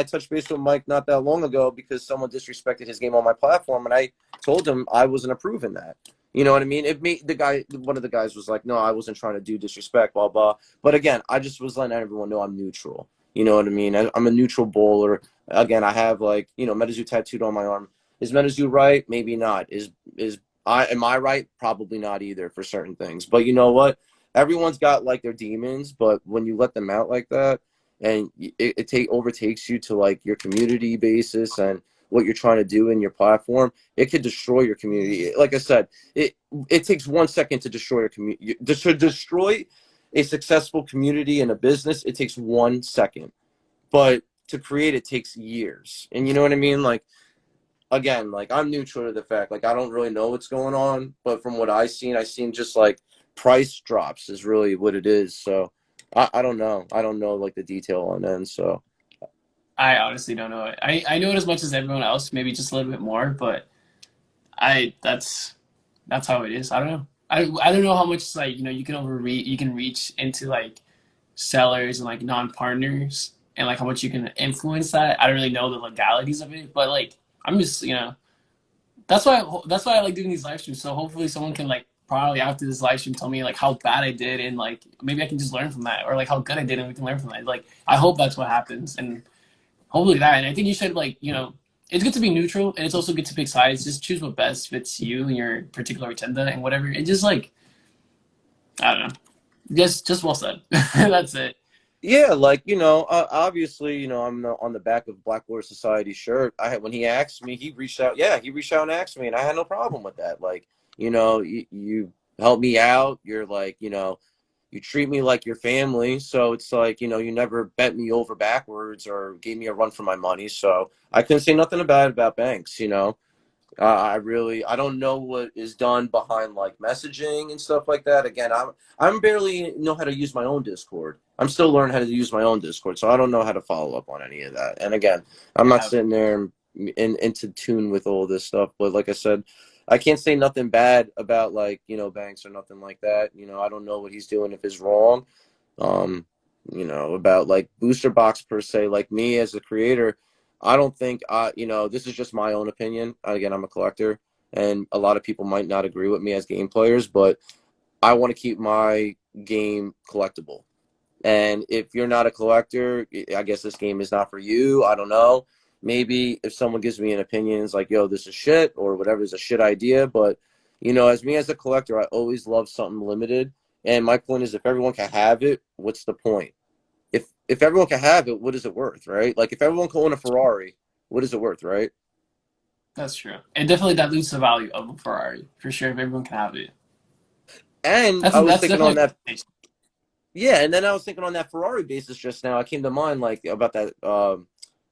touched base with Mike not that long ago because someone disrespected his game on my platform, and I told him I wasn't approving that. You know what I mean? One of the guys was like, no, I wasn't trying to do disrespect, blah, blah. But again, I just was letting everyone know I'm neutral. You know what I mean? I'm a neutral bowler. Again, I have like, Metazoo tattooed on my arm. Is Metazoo right? Maybe not. Am I right? Probably not either for certain things. But you know what? Everyone's got like their demons, but when you let them out like that, and it overtakes you to like your community basis and what you're trying to do in your platform, it could destroy your community. Like I said, it takes 1 second to destroy your community. To destroy a successful community and a business, it takes 1 second, but to create it takes years. And you know what I mean? Like again, like I'm neutral to the fact, like I don't really know what's going on, but from what I seen just like price drops is really what it is. So I don't know. I don't know like the detail on that. So I honestly don't know it. I know it as much as everyone else, maybe just a little bit more, but that's how it is. I don't know. I don't know how much like you can reach into like sellers and like non-partners and like how much you can influence that. I don't really know the legalities of it, but like I'm just that's why I like doing these live streams. So hopefully someone can like probably after this live stream tell me like how bad I did and like maybe I can just learn from that or like how good I did and we can learn from that. Like I hope that's what happens and hopefully that. And I think you should like it's good to be neutral and it's also good to pick sides. Just choose what best fits you and your particular agenda and whatever. And just like I don't know. Just well said. That's it. yeah, like obviously, I'm on the back of Black Lawyer Society shirt. When he asked me, he reached out. Yeah, he reached out and asked me, and I had no problem with that. Like, you help me out. You're like, you treat me like your family. So it's like, you never bent me over backwards or gave me a run for my money. So I couldn't say nothing bad about Banks. I don't know what is done behind like messaging and stuff like that. Again, I'm barely know how to use my own Discord. I'm still learning how to use my own Discord, so I don't know how to follow up on any of that. And again, I'm not sitting there into tune with all this stuff. But like I said, I can't say nothing bad about like Banks or nothing like that. I don't know what he's doing if it's wrong. About like booster box per se. Like me as a creator, I don't think this is just my own opinion. Again, I'm a collector and a lot of people might not agree with me as game players, but I want to keep my game collectible. And if you're not a collector, I guess this game is not for you. I don't know. Maybe if someone gives me an opinion, it's like, yo, this is shit or whatever is a shit idea. But, as me as a collector, I always love something limited. And my point is if everyone can have it, what's the point? If everyone can have it, what is it worth, right? Like if everyone can own a Ferrari, what is it worth, right? That's true. And definitely dilutes the value of a Ferrari for sure if everyone can have it. And I was That's thinking on definitely that. Yeah, and then I was thinking on that Ferrari basis just now. I came to mind like about that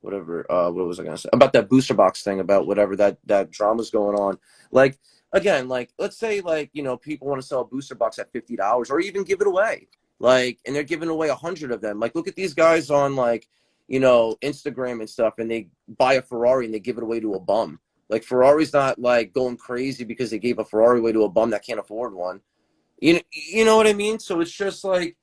whatever. What was I gonna say about that booster box thing? About whatever that drama's going on. Like again, like let's say like people want to sell a booster box at $50 or even give it away. Like, and they're giving away 100 of them. Like, look at these guys on like you know, Instagram and stuff, and they buy a Ferrari and they give it away to a bum. Like Ferrari's not like going crazy because they gave a Ferrari away to a bum that can't afford one. You know what I mean? So it's just like,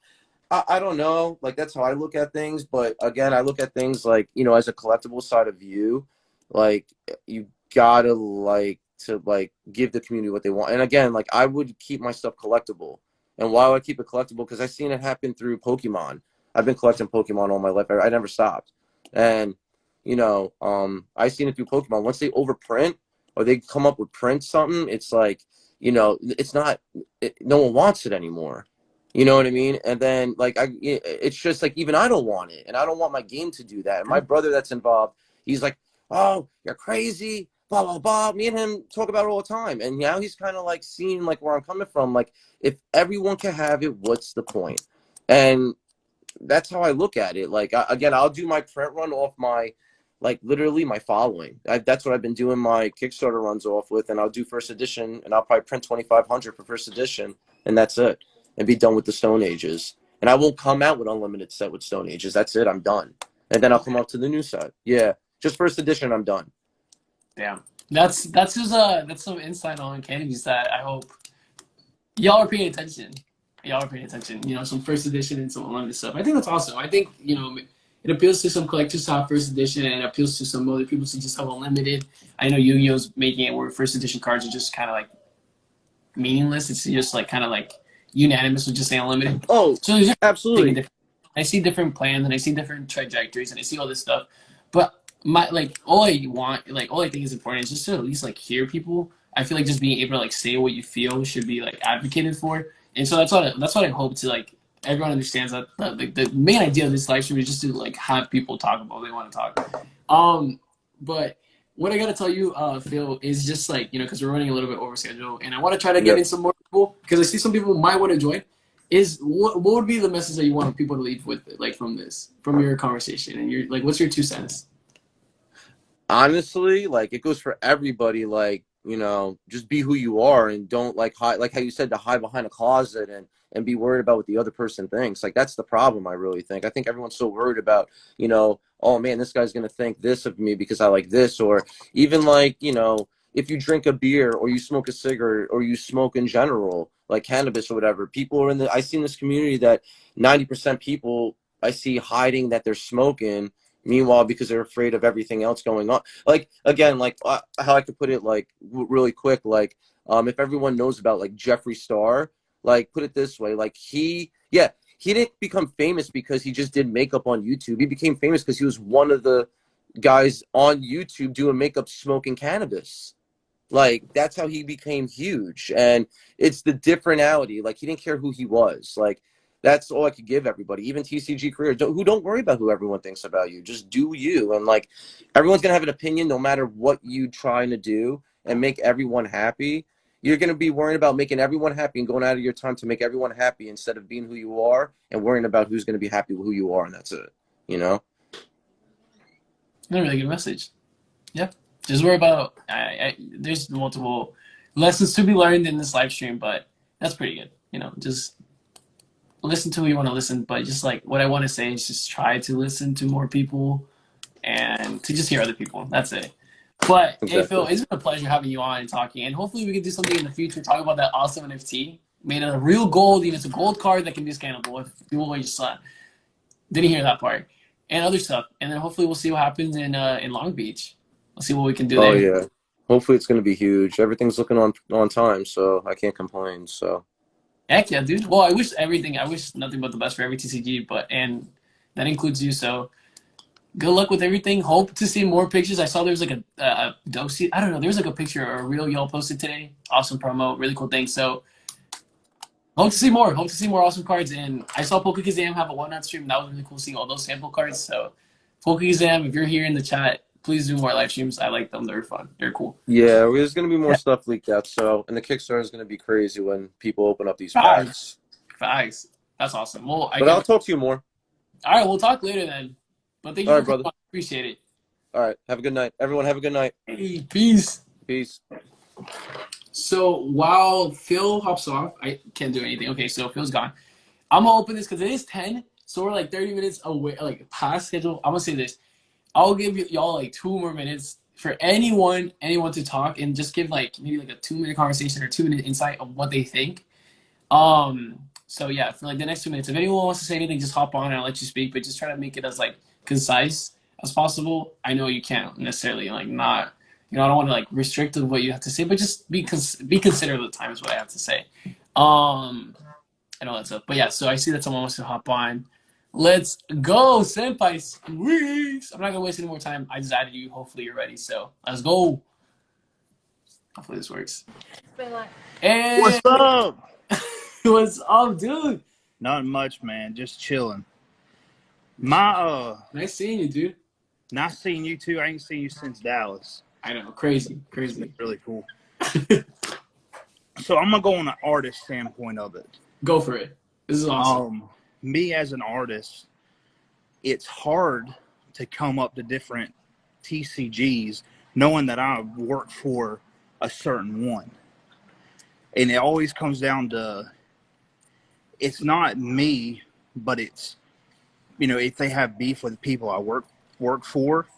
I don't know. Like, that's how I look at things. But again, I look at things like, you know, as a collectible side of you, like you gotta like to like give the community what they want. And again, like I would keep my stuff collectible. And why would I keep it collectible? Because I've seen it happen through Pokemon. I've been collecting Pokemon all my life. I never stopped. And, you know, I've seen it through Pokemon. Once they overprint or they come up with print something, it's like, you know, it's not, no one wants it anymore. You know what I mean? And then like it's just like even I don't want it, and I don't want my game to do that. And my brother that's involved, he's like, "Oh, you're crazy." Blah blah blah. Me and him talk about it all the time, and now he's kind of like seeing like where I'm coming from. Like if everyone can have it, what's the point? And that's how I look at it. Like again, I'll do my print run off my like literally my following. That's what I've been doing my Kickstarter runs off with, and I'll do first edition, and I'll probably print 2,500 for first edition, and that's it. And be done with the Stone Ages. And I won't come out with unlimited set with Stone Ages. That's it. I'm done. And then I'll come up to the new set. Yeah, just first edition. I'm done. Damn, that's some insight on cannabis that I hope y'all are paying attention. Y'all are paying attention. You know, some first edition and some unlimited stuff. I think that's awesome. I think, you know, it appeals to some collectors to have first edition, and it appeals to some other people to just have unlimited. I know Yu-Gi-Oh's making it where first edition cards are just kind of like meaningless. It's just like kind of like unanimous with just saying unlimited. Oh, so there's absolutely. I see different plans and I see different trajectories and I see all this stuff. But all I think is important is just to at least like hear people. I feel like just being able to like say what you feel should be like advocated for. And so that's what I hope to like everyone understands that the main idea of this live stream is just to like have people talk about what they want to talk. But what I gotta tell you, Phil, is just like, you know, because we're running a little bit over schedule, and I want to try to get in some more people because I see some people might want to join. Is what would be the message that you want people to leave with, like from your conversation, and your like, what's your 2 cents? Honestly, like it goes for everybody. Like, you know, just be who you are and don't like hide, like how you said, to hide behind a closet and be worried about what the other person thinks. Like that's the problem. I really think. I think everyone's so worried about, you know, oh man, this guy's gonna think this of me because I like this, or even like, you know, if you drink a beer or you smoke a cigarette or you smoke in general, like cannabis or whatever, people are I see in this community that 90% people I see hiding that they're smoking. Meanwhile, because they're afraid of everything else going on. Like, again, like how I could put it, like really quick, like if everyone knows about like Jeffree Star, like put it this way, like he didn't become famous because he just did makeup on YouTube. He became famous because he was one of the guys on YouTube doing makeup smoking cannabis. Like that's how he became huge. And it's the differentality. Like he didn't care who he was. Like that's all I could give everybody, even TCG career. Don't worry about who everyone thinks about you. Just do you. And like everyone's gonna have an opinion no matter what you trying to do and make everyone happy. You're gonna be worrying about making everyone happy and going out of your time to make everyone happy instead of being who you are and worrying about who's gonna be happy with who you are, and that's it. You know? A really good message. Yeah. Just worry about there's multiple lessons to be learned in this live stream, but that's pretty good. You know, just listen to who you want to listen, but just like what I want to say is just try to listen to more people and to just hear other people. That's it. But Exactly. Hey Phil, it's been a pleasure having you on and talking, and hopefully we can do something in the future, talk about that awesome NFT made out of real gold. Even it's a gold card that can be scannable if people just didn't hear that part, and other stuff. And then hopefully we'll see what happens in Long Beach. We'll see what we can do there. Oh yeah. Hopefully it's gonna be huge. Everything's looking on time, so I can't complain. So Heck yeah, dude. Well, I wish nothing but the best for every TCG, and that includes you. So good luck with everything. Hope to see more pictures. I saw there was like a dosi. I don't know. There was like a picture or a reel y'all posted today. Awesome promo. Really cool thing. So hope to see more. Hope to see more awesome cards. And I saw Pokekazam have a one-night stream. That was really cool seeing all those sample cards. So Pokekazam, if you're here in the chat, please do more live streams. I like them. They're fun. They're cool. yeah, there's gonna be more stuff leaked out. So, and the Kickstarter is gonna be crazy when people open up these packs. Facts. That's awesome. Well, I'll talk to you more. All right, we'll talk later then. But thank you for coming on. Appreciate it. All right, have a good night, everyone. Have a good night. Hey, peace. Peace. So while Phil hops off, I can't do anything. Okay, so Phil's gone. I'm gonna open this because it is 10. So we're like 30 minutes away, like past schedule. I'm gonna say this. I'll give y'all like 2 more minutes for anyone to talk and just give like maybe like a 2 minute conversation or 2 minute insight of what they think. So yeah, for like the next 2 minutes, if anyone wants to say anything, just hop on and I'll let you speak, but just try to make it as like concise as possible. I know you can't necessarily like not, I don't want to like restrict of what you have to say, but just be considerate of the time is what I have to say. Um, and all that stuff. But yeah, so I see that someone wants to hop on. Let's go, Senpai Squeaks. I'm not gonna waste any more time. I just added you. Hopefully you're ready. So let's go. Hopefully this works. And What's up? what's up, dude? Not much, man. Just chilling. My Nice seeing you, dude. Nice seeing you too. I ain't seen you since Dallas. I know, crazy. It's been really cool. So I'm gonna go on an artist standpoint of it. Go for it. This is awesome. Me as an artist, it's hard to come up to different TCGs knowing that I work for a certain one. And it always comes down to, it's not me, but it's, if they have beef with people I work for,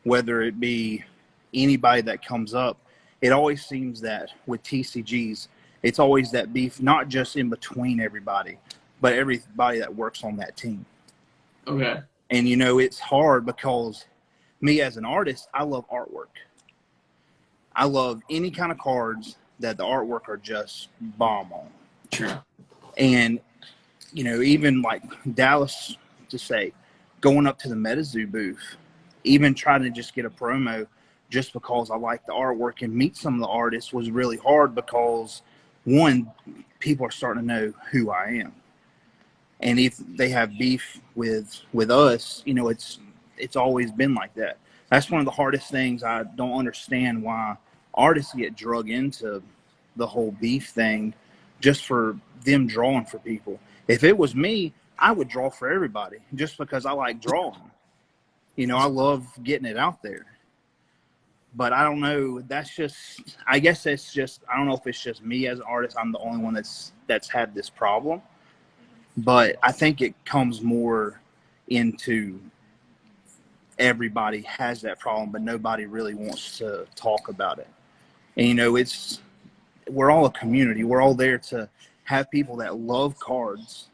whether it be anybody that comes up, it always seems that with TCGs, it's always that beef, not just in between everybody, but everybody that works on that team. Okay. And, it's hard because me as an artist, I love artwork. I love any kind of cards that the artwork are just bomb on. True. And, even like Dallas, to say, going up to the Metazoo booth, even trying to just get a promo just because I like the artwork and meet some of the artists was really hard because, one, people are starting to know who I am. And if they have beef with us, it's always been like that. That's one of the hardest things. I don't understand why artists get drug into the whole beef thing just for them drawing for people. If it was me, I would draw for everybody just because I like drawing. I love getting it out there. But I don't know. I guess that's just, I don't know if it's just me as an artist. I'm the only one that's had this problem. But I think it comes more into everybody has that problem, but nobody really wants to talk about it. And, we're all a community. We're all there to have people that love cards,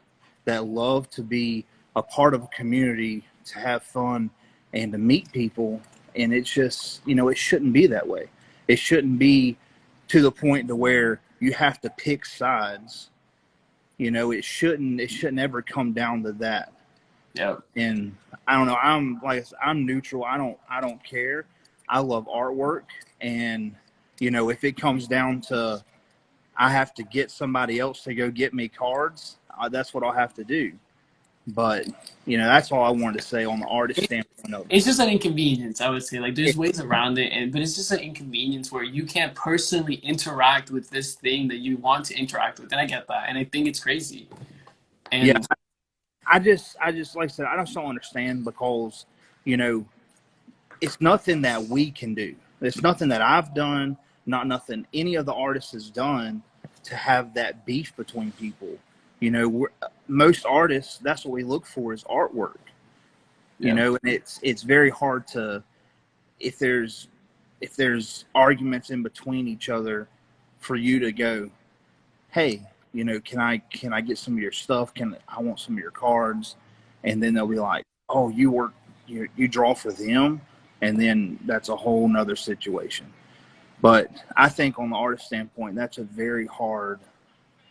that love to be a part of a community, to have fun and to meet people. And it's just, it shouldn't be that way. It shouldn't be to the point to where you have to pick sides. It shouldn't ever come down to that. Yeah. And I don't know. I'm neutral. I don't care. I love artwork. And, if it comes down to I have to get somebody else to go get me cards, that's what I'll have to do. But, that's all I wanted to say on the artist standpoint of it. It's just an inconvenience, I would say. Like, there's ways around it, but it's just an inconvenience where you can't personally interact with this thing that you want to interact with. And I get that. And I think it's crazy. And Yeah. I just, like I said, I just don't understand because, it's nothing that we can do. It's nothing that I've done, nothing any of the artists has done to have that beef between people. Most artists, that's what we look for is artwork. And it's very hard to, if there's arguments in between each other, for you to go, hey, can I get some of your stuff? I want some of your cards? And then they'll be like, oh, you draw for them, and then that's a whole nother situation. But I think on the artist standpoint, that's a very hard.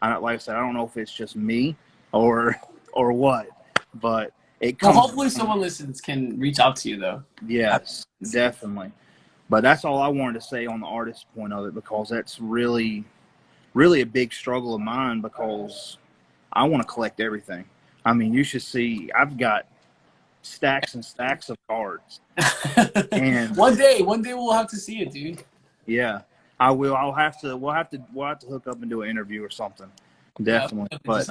Like I said, I don't know if it's just me or what, but it comes. well, hopefully someone listens can reach out to you, though. Yes, definitely. But that's all I wanted to say on the artist point of it, because that's really, really a big struggle of mine, because I want to collect everything. I mean, you should see, I've got stacks and stacks of cards. And one day we'll have to see it, dude. Yeah, I will. We'll have to hook up and do an interview or something. Definitely. Yeah, but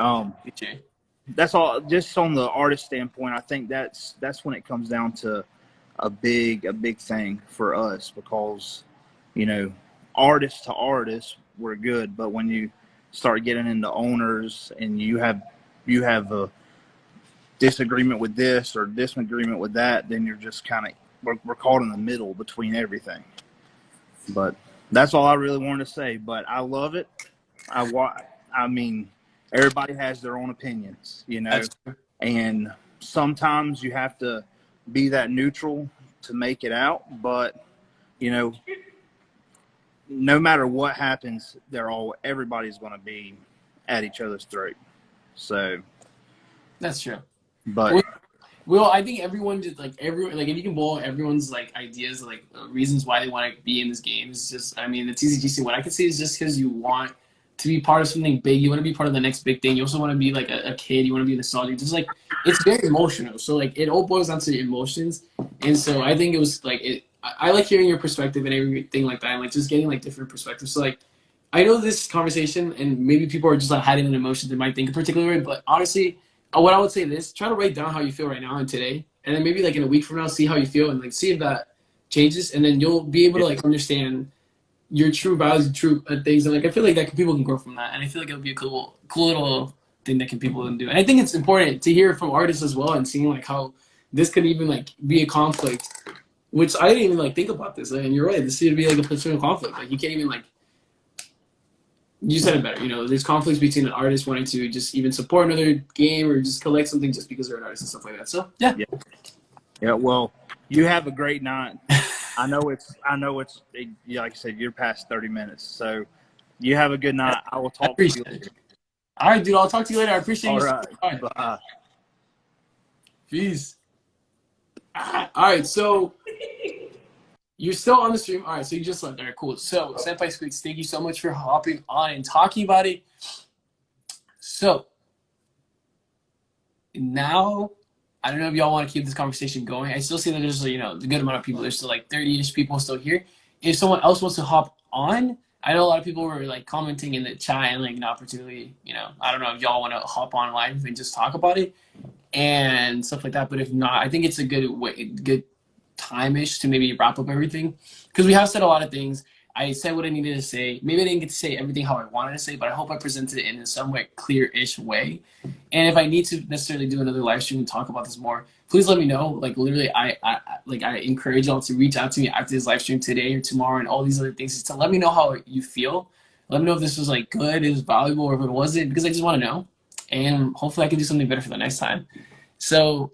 that's all. Just on the artist standpoint, I think that's when it comes down to a big thing for us, because artist to artist we're good, but when you start getting into owners and you have disagreement with this or disagreement with that, then you're just kind of we're caught in the middle between everything. But that's all I really wanted to say. But I love it. I mean, everybody has their own opinions, you know, and sometimes you have to be that neutral to make it out. But you know, no matter what happens, everybody's going to be at each other's throat. So That's true. but Well, I think everyone just like if you can boil everyone's like ideas like reasons why they want to be in this game, it's just I mean the TCG scene. What I can say is just because you want to be part of something big, you want to be part of the next big thing. You also want to be like a kid. You want to be nostalgic. Just like it's very emotional. So like it all boils down to emotions. And so I think it was like I like hearing your perspective and everything like that, and like just getting like different perspectives. So like I know this conversation, and maybe people are just like hiding an emotion they might think a particular way, but honestly. What I would say is try to write down how you feel right now and today, and then maybe like in a week from now, see how you feel and like see if that changes, and then you'll be able to like understand your true values, true things, and like I feel like people can grow from that, and I feel like it'll be a cool little thing that people can do, and I think it's important to hear from artists as well and seeing like how this could even like be a conflict, which I didn't even like think about this, and you're right, this could be like a potential conflict, like you can't even like. You said it better. You know, there's conflicts between an artist wanting to just even support another game or just collect something just because they're an artist and stuff like that. So yeah. Yeah. Well, you have a great night. I know it's yeah, like I said, you're past 30 minutes. So you have a good night. I will talk to you later. All right, dude. I'll talk to you later. I appreciate you. All right. Bye. Peace. All right. So. You're still on the stream. All right, so you just left. All right, cool. So, Senpai Squeaks, thank you so much for hopping on and talking about it. So, now, I don't know if y'all want to keep this conversation going. I still see that there's, you know, a good amount of people. There's still like 30-ish people still here. If someone else wants to hop on, I know a lot of people were like commenting in the chat and like not particularly, you know, I don't know if y'all want to hop on live and just talk about it and stuff like that. But if not, I think it's a good time-ish to maybe wrap up everything because we have said a lot of things. I said what I needed to say. Maybe I didn't get to say everything how I wanted to say, but I hope I presented it in a somewhat clear-ish way. And if I need to necessarily do another live stream and talk about this more, please let me know. Like literally, I encourage y'all to reach out to me after this live stream today or tomorrow and all these other things to let me know how you feel. Let me know if this was like good, it was valuable, or if it wasn't, because I just want to know. And hopefully I can do something better for the next time. So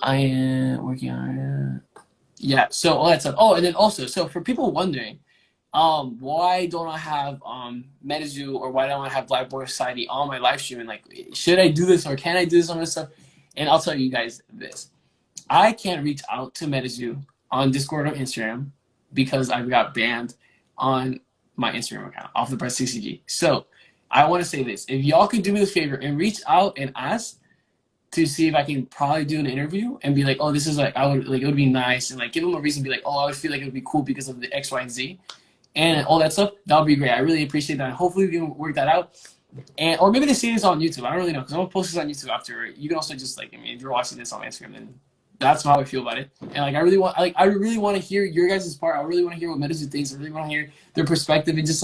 I am working on it. Yeah, so all that stuff. Oh, and then also, so for people wondering, why don't I have Metazoo or why don't I have Blackboard Society on my live stream? And like, should I do this or can I do this on this stuff? And I'll tell you guys this. I can't reach out to Metazoo on Discord or Instagram because I got banned on my Instagram account off the press TCG. So I want to say this. If y'all could do me this favor and reach out and ask to see if I can probably do an interview and be like, oh, this is like, it would be nice. And like, give them a reason to be like, oh, I would feel like it would be cool because of the X, Y, and Z and all that stuff. That would be great. I really appreciate that. Hopefully we can work that out. And, or maybe they see this on YouTube. I don't really know. Cause I'm gonna post this on YouTube after. You can also just like, I mean, if you're watching this on Instagram, then that's how I feel about it. And like, I really want to hear your guys' part. I really want to hear what Metazoo thinks. I really want to hear their perspective and just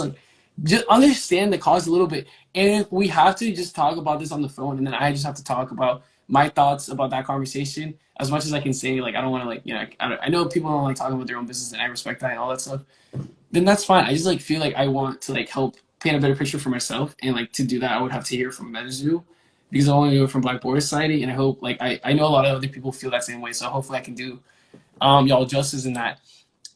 understand the cause a little bit. And if we have to just talk about this on the phone and then I just have to talk about my thoughts about that conversation as much as I can say, like, I don't want to, like, you know, I know people don't like talking about their own business and I respect that and all that stuff. Then that's fine. I just, like, feel like I want to, like, help paint a better picture for myself. And, like, to do that, I would have to hear from Metazoo because I want to do it from Blackboard Society. And I hope, like, I know a lot of other people feel that same way. So hopefully I can do y'all justice in that.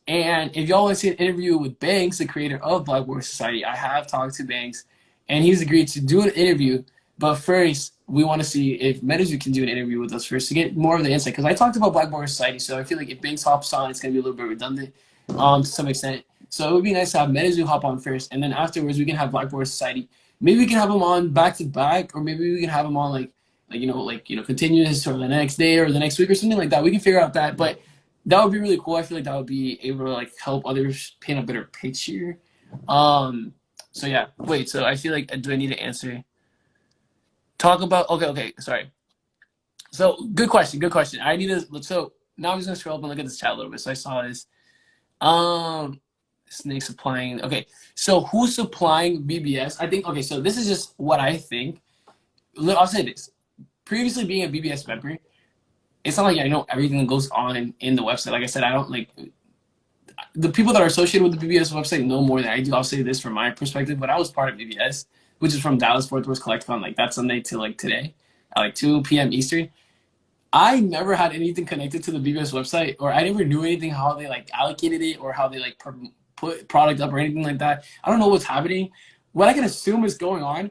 And if y'all want to see an interview with Banks, the creator of Blackboard Society, I have talked to Banks and he's agreed to do an interview. But first, we want to see if Metazoo can do an interview with us first to get more of the insight. Because I talked about Blackboard Society, so I feel like if Banks hops on, it's going to be a little bit redundant to some extent. So it would be nice to have Metazoo hop on first, and then afterwards we can have Blackboard Society. Maybe we can have them on back to back, or maybe we can have them on continue this or the next day or the next week or something like that. We can figure out that, but that would be really cool. I feel like that would be able to like help others paint a better picture. So yeah, wait. So I feel like do I need to answer? Talk about okay, sorry. So good question. I need to so now I'm just gonna scroll up and look at this chat a little bit. So I saw this. Snake supplying so who's supplying BBS? I think so this is just what I think. I'll say this. previously being a BBS member, it's not like I know everything that goes on in the website. Like I said, I don't like the people that are associated with the BBS website know more than I do. I'll say this from my perspective. When I was part of BBS, which is from Dallas Fort Worth Collecticon, like that Sunday to like today, at like 2 p.m. Eastern, I never had anything connected to the BBS website, or I never knew anything how they like allocated it or how they like put product up or anything like that. I don't know what's happening. What I can assume is going on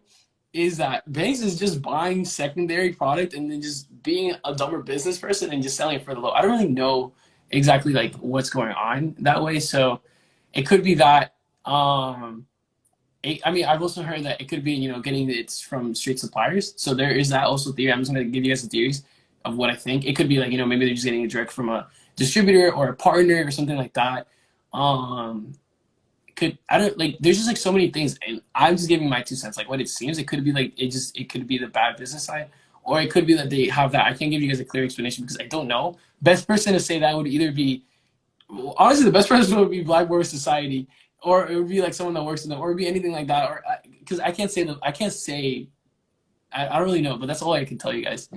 is that Banks is just buying secondary product and then just being a dumber business person and just selling it for the low. I don't really know exactly like what's going on that way. So it could be that. I mean, I've also heard that it could be getting it from straight suppliers. So there is that also theory. I'm just gonna give you guys the theories of what I think. It could be like maybe they're just getting it direct from a distributor or a partner or something like that. I don't like there's just like so many things, and I'm just giving my 2 cents. Like what it seems, it could be like it could be the bad business side, or it could be that they have that. I can't give you guys a clear explanation because I don't know. Best person to say that would either be honestly the best person would be Black Board Society, or it would be like someone that works in them, or it would be anything like that, or because I can't say I don't really know, but that's all I can tell you guys.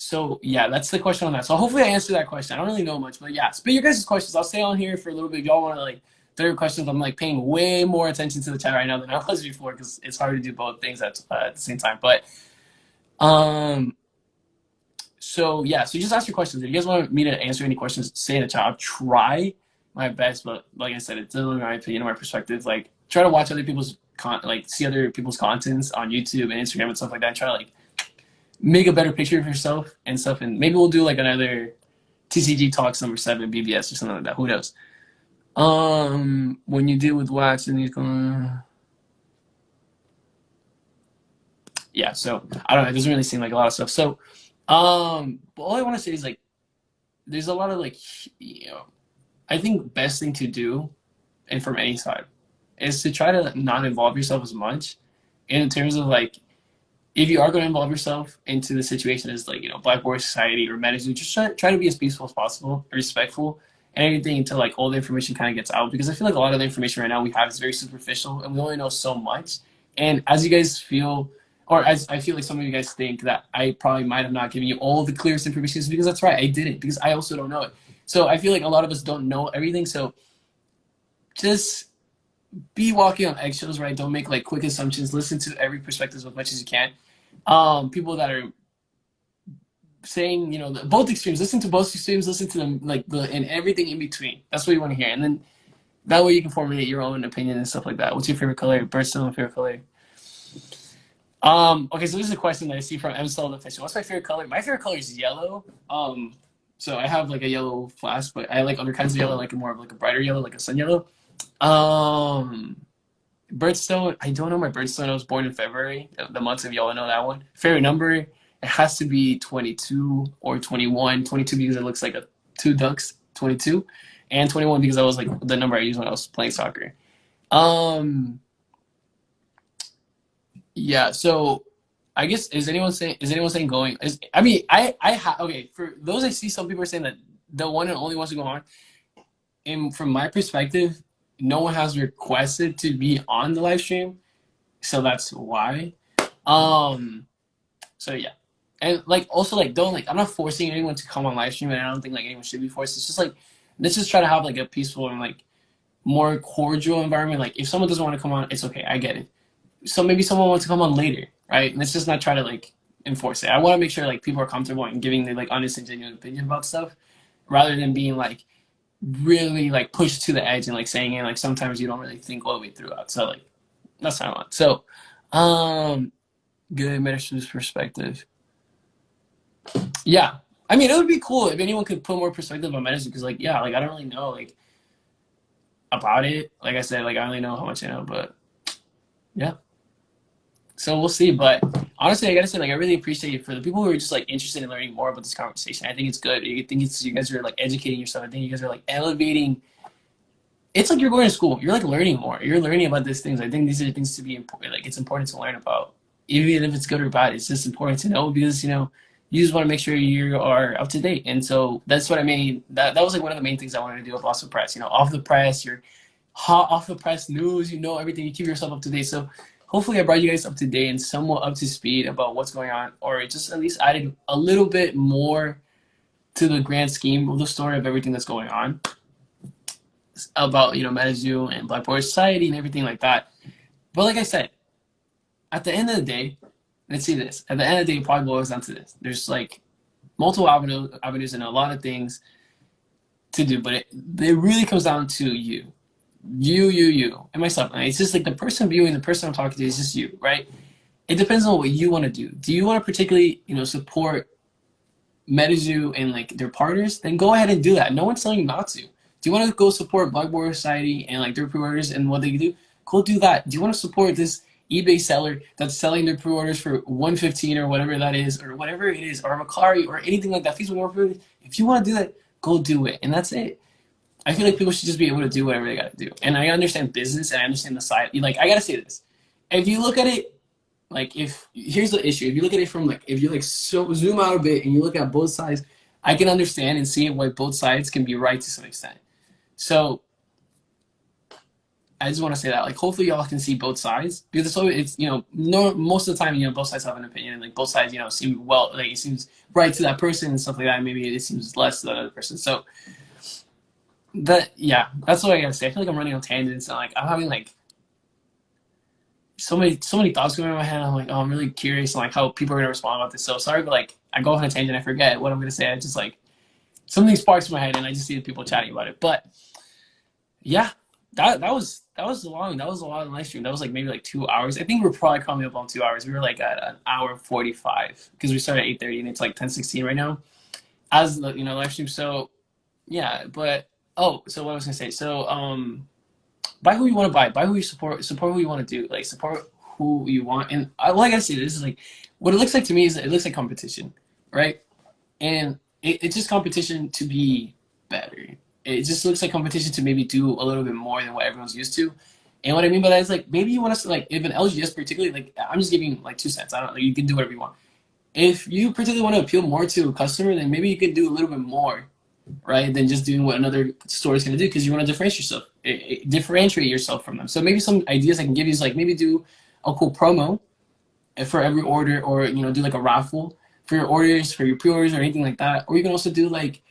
So yeah, that's the question on that. So hopefully I answered that question. I don't really know much, but yeah, spit your guys' questions. I'll stay on here for a little bit. If y'all want to like throw your questions, I'm like paying way more attention to the chat right now than I was before because it's hard to do both things at the same time. But so yeah, so just ask your questions. If you guys want me to answer any questions, say in the chat. I'll try my best, but like I said, it's only my opinion, my perspective. Like try to watch other people's see other people's contents on YouTube and Instagram and stuff like that. And try to like make a better picture of yourself and stuff, and maybe we'll do like another TCG Talks number 7 BBS or something like that. Who knows? When you deal with wax and these yeah, so I don't know, it doesn't really seem like a lot of stuff. So but all I want to say is like there's a lot of like I think best thing to do, and from any side, is to try to not involve yourself as much in terms of like if you are going to involve yourself into the situation as like Black Board Society or Metazoo, just try to be as peaceful as possible, respectful, and anything until like all the information kind of gets out, because I feel like a lot of the information right now we have is very superficial and we only know so much. And as you guys feel, or as I feel like some of you guys think that I probably might have not given you all the clearest information, because that's right, I didn't, because I also don't know it. So I feel like a lot of us don't know everything. So just be walking on eggshells, right? Don't make like quick assumptions. Listen to every perspective as much as you can. People that are saying, both extremes, listen to both extremes, listen to them like and everything in between. That's what you want to hear. And then that way you can formulate your own opinion and stuff like that. What's your favorite color? Birdstone, favorite color? Okay, so this is a question that I see from M. Sullivan Official. What's my favorite color? My favorite color is yellow. So I have like a yellow flask, but I like other kinds of yellow, like more of like a brighter yellow, like a sun yellow. Birdstone, I don't know my birdstone. I was born in February, the months of y'all know that one. Favorite number, it has to be 22 or 21. 22 because it looks like a 2 ducks, 22. And 21 because that was like the number I used when I was playing soccer. Yeah, so I guess is anyone saying going? Okay, for those I see, some people are saying that the one and only wants to go on. And from my perspective, no one has requested to be on the live stream, so that's why. So yeah, and like also like don't like I'm not forcing anyone to come on live stream, and I don't think like anyone should be forced. It's just like let's just try to have like a peaceful and like more cordial environment. Like if someone doesn't want to come on, it's okay, I get it. So maybe someone wants to come on later, right? Let's just not try to like enforce it. I want to make sure like people are comfortable and giving their like honest and genuine opinion about stuff, rather than being like really like pushed to the edge and like saying it like sometimes you don't really think all the way through it. So like that's how I want. So good minister's perspective. Yeah, I mean it would be cool if anyone could put more perspective on medicine, because like yeah, like I don't really know like about it. Like I said, like I only know how much I know, but yeah. So we'll see. But honestly, I gotta say, like, I really appreciate it for the people who are just like interested in learning more about this conversation. I think it's good. I think you guys are like educating yourself. I think you guys are like elevating. It's like you're going to school. You're like learning more. You're learning about these things. I think these are things to be important. Like it's important to learn about, even if it's good or bad. It's just important to know, because you just want to make sure you are up to date. And so that's what I mean. That was like one of the main things I wanted to do with Off the Press. Off the press, you're hot off the press news. Everything. You keep yourself up to date. So hopefully I brought you guys up to date and somewhat up to speed about what's going on, or just at least added a little bit more to the grand scheme of the story of everything that's going on about, Metazoo and Black Border Society and everything like that. But like I said, at the end of the day, let's see this. At the end of the day, it probably boils down to this. There's like multiple avenues and a lot of things to do, but it really comes down to you, and myself. And it's just like the person viewing, the person I'm talking to is just you, right? It depends on what you want to do. Do you want to particularly, support Metazoo and like their partners? Then go ahead and do that. No one's telling you not to. Do you want to go support Black Border Society and like their pre-orders and what they do? Go do that. Do you want to support this eBay seller that's selling their pre-orders for $115 or whatever that is, or whatever it is, or Macari or anything like that? If you want to do that, go do it, and that's it. I feel like people should just be able to do whatever they gotta do. And I understand business and I understand the side. Like, I gotta say this. If you look at it, like, here's the issue. If you look at it from like, if you like zoom out a bit and you look at both sides, I can understand and see why both sides can be right to some extent. So I just want to say that, like, hopefully y'all can see both sides, because it's most of the time, both sides have an opinion, and like both sides, seem it seems right to that person and stuff like that. Maybe it seems less to that other person. So that's what I gotta say. I feel like I'm running on tangents, and like I'm having like so many thoughts going in my head. I'm like, oh, I'm really curious on like how people are gonna respond about this. So sorry, but like I go on a tangent, I forget what I'm gonna say. I just like something sparks in my head, and I just see the people chatting about it. But yeah, that was a long live stream. That was like maybe like 2 hours. I think we're probably coming up on 2 hours. We were like at an hour 45 because we started at 8:30 and it's like 10:16 right now as the live stream. So yeah, but so what I was gonna say. So buy who you want to buy who you support who you want to do, like support who you want. And I gotta say, this is like what it looks like to me is it looks like competition, right? And it's just competition to be better. It just looks like competition to maybe do a little bit more than what everyone's used to. And what I mean by that is like maybe you want us to, like, if an LGS particularly, like I'm just giving like 2 cents. I don't know, you can do whatever you want. If you particularly want to appeal more to a customer, then maybe you could do a little bit more, right, than just doing what another store is going to do, because you want to differentiate yourself from them. So maybe some ideas I can give you is like maybe do a cool promo for every order, or do like a raffle for your orders, for your pre-orders, or anything like that. Or you can also do like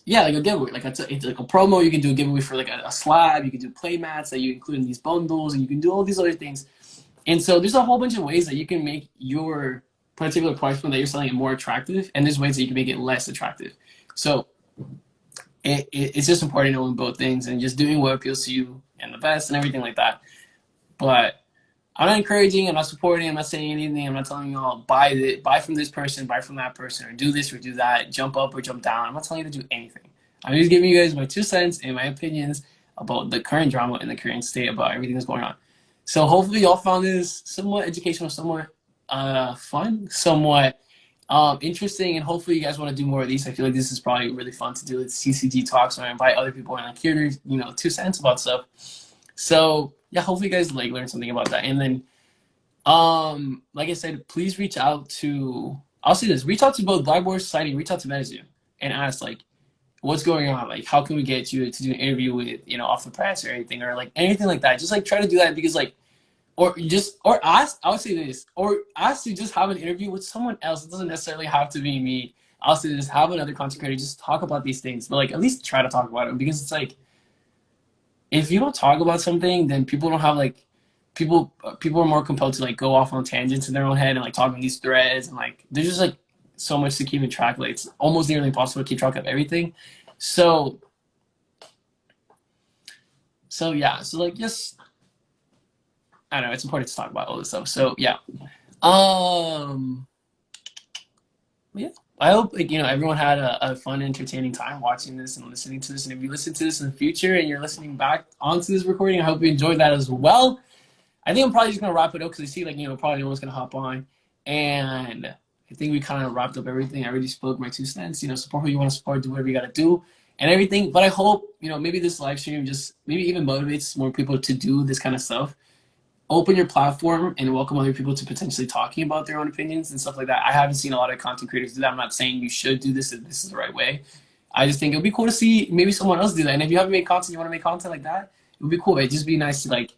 like a giveaway, like it's like a promo. You can do a giveaway for like a slab. You can do play mats that you include in these bundles, and you can do all these other things. And so there's a whole bunch of ways that you can make your particular price point that you're selling it more attractive, and there's ways that you can make it less attractive. So it's just important knowing both things and just doing what appeals to you and the best and everything like that. But I'm not encouraging, I'm not supporting, I'm not saying anything, I'm not telling you all buy from this person, buy from that person, or do this or do that, jump up or jump down. I'm not telling you to do anything. I'm just giving you guys my 2 cents and my opinions about the current drama and the current state about everything that's going on. So hopefully y'all found this somewhat educational, somewhat fun, somewhat interesting, and hopefully you guys want to do more of these. I feel like this is probably really fun to do with TCG talks, or invite other people and like hear their 2 cents about stuff. So yeah, hopefully you guys like learn something about that. And then like I said, please reach out to both Black Border Society, reach out to Metazoo and ask like what's going on, like how can we get you to do an interview with off the press or anything, or like anything like that. Just like try to do that, because like or ask, I would say this, or ask to just have an interview with someone else. It doesn't necessarily have to be me. I'll say just have another content creator, just talk about these things, but like at least try to talk about them, because it's like if you don't talk about something, then people don't have like people are more compelled to like go off on tangents in their own head and like talk in these threads, and like there's just like so much to keep in track. Like it's almost nearly impossible to keep track of everything. So yeah, so like just I don't know, it's important to talk about all this stuff. So yeah. Yeah. I hope like everyone had a fun, entertaining time watching this and listening to this. And if you listen to this in the future and you're listening back onto this recording, I hope you enjoyed that as well. I think I'm probably just gonna wrap it up, because I see like probably no one's gonna hop on, and I think we kind of wrapped up everything. I already spoke my 2 cents. Support who you want to support, do whatever you gotta do, and everything. But I hope maybe this live stream just maybe even motivates more people to do this kind of stuff. Open your platform and welcome other people to potentially talking about their own opinions and stuff like that. I haven't seen a lot of content creators do that. I'm not saying you should do this if this is the right way. I just think it would be cool to see maybe someone else do that. And if you haven't made content, you want to make content like that, it would be cool. It'd just be nice to like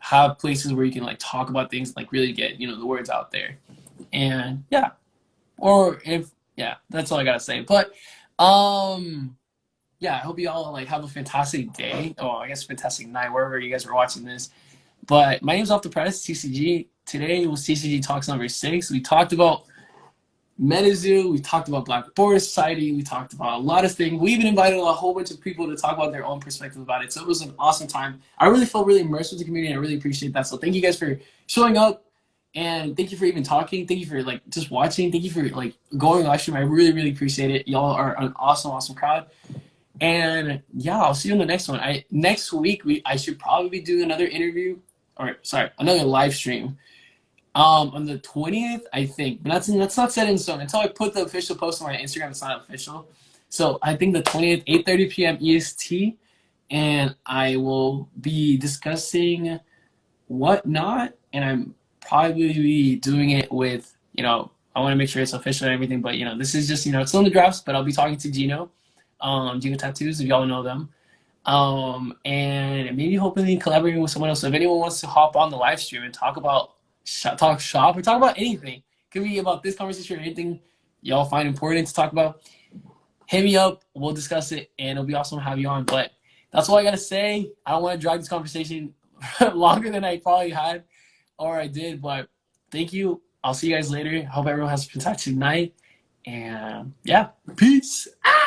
have places where you can like talk about things, like really get, you know, the words out there. And yeah, or if, yeah, that's all I gotta say. But yeah, I hope you all like have a fantastic day. Oh, I guess fantastic night, wherever you guys are watching this. But my name's Off the Press, TCG. Today was TCG Talks number 6. We talked about Metazoo, we talked about Black Border Society, we talked about a lot of things. We even invited a whole bunch of people to talk about their own perspective about it. So it was an awesome time. I really felt really immersed with the community, and I really appreciate that. So thank you guys for showing up, and thank you for even talking. Thank you for like just watching. Thank you for like going live stream. I really, really appreciate it. Y'all are an awesome, awesome crowd. And yeah, I'll see you in the next one. Next week I should probably do another interview, or sorry, another live stream. On the 20th, I think, but that's not set in stone. Until I put the official post on my Instagram, it's not official. So I think the 20th, 8:30 p.m. EST, and I will be discussing whatnot, and I'm probably be doing it with, you know, I want to make sure it's official and everything, but you know, this is just, you know, it's still in the drafts, but I'll be talking to Gino, Gino Tattoos, if y'all know them. And maybe hopefully collaborating with someone else. So if anyone wants to hop on the live stream and talk about talk shop or talk about anything, could be about this conversation or anything y'all find important to talk about, hit me up, we'll discuss it, and it'll be awesome to have you on. But that's all I gotta say. I don't want to drag this conversation longer than I probably had or I did, but thank you. I'll see you guys later. Hope everyone has a fantastic night, and yeah, peace out.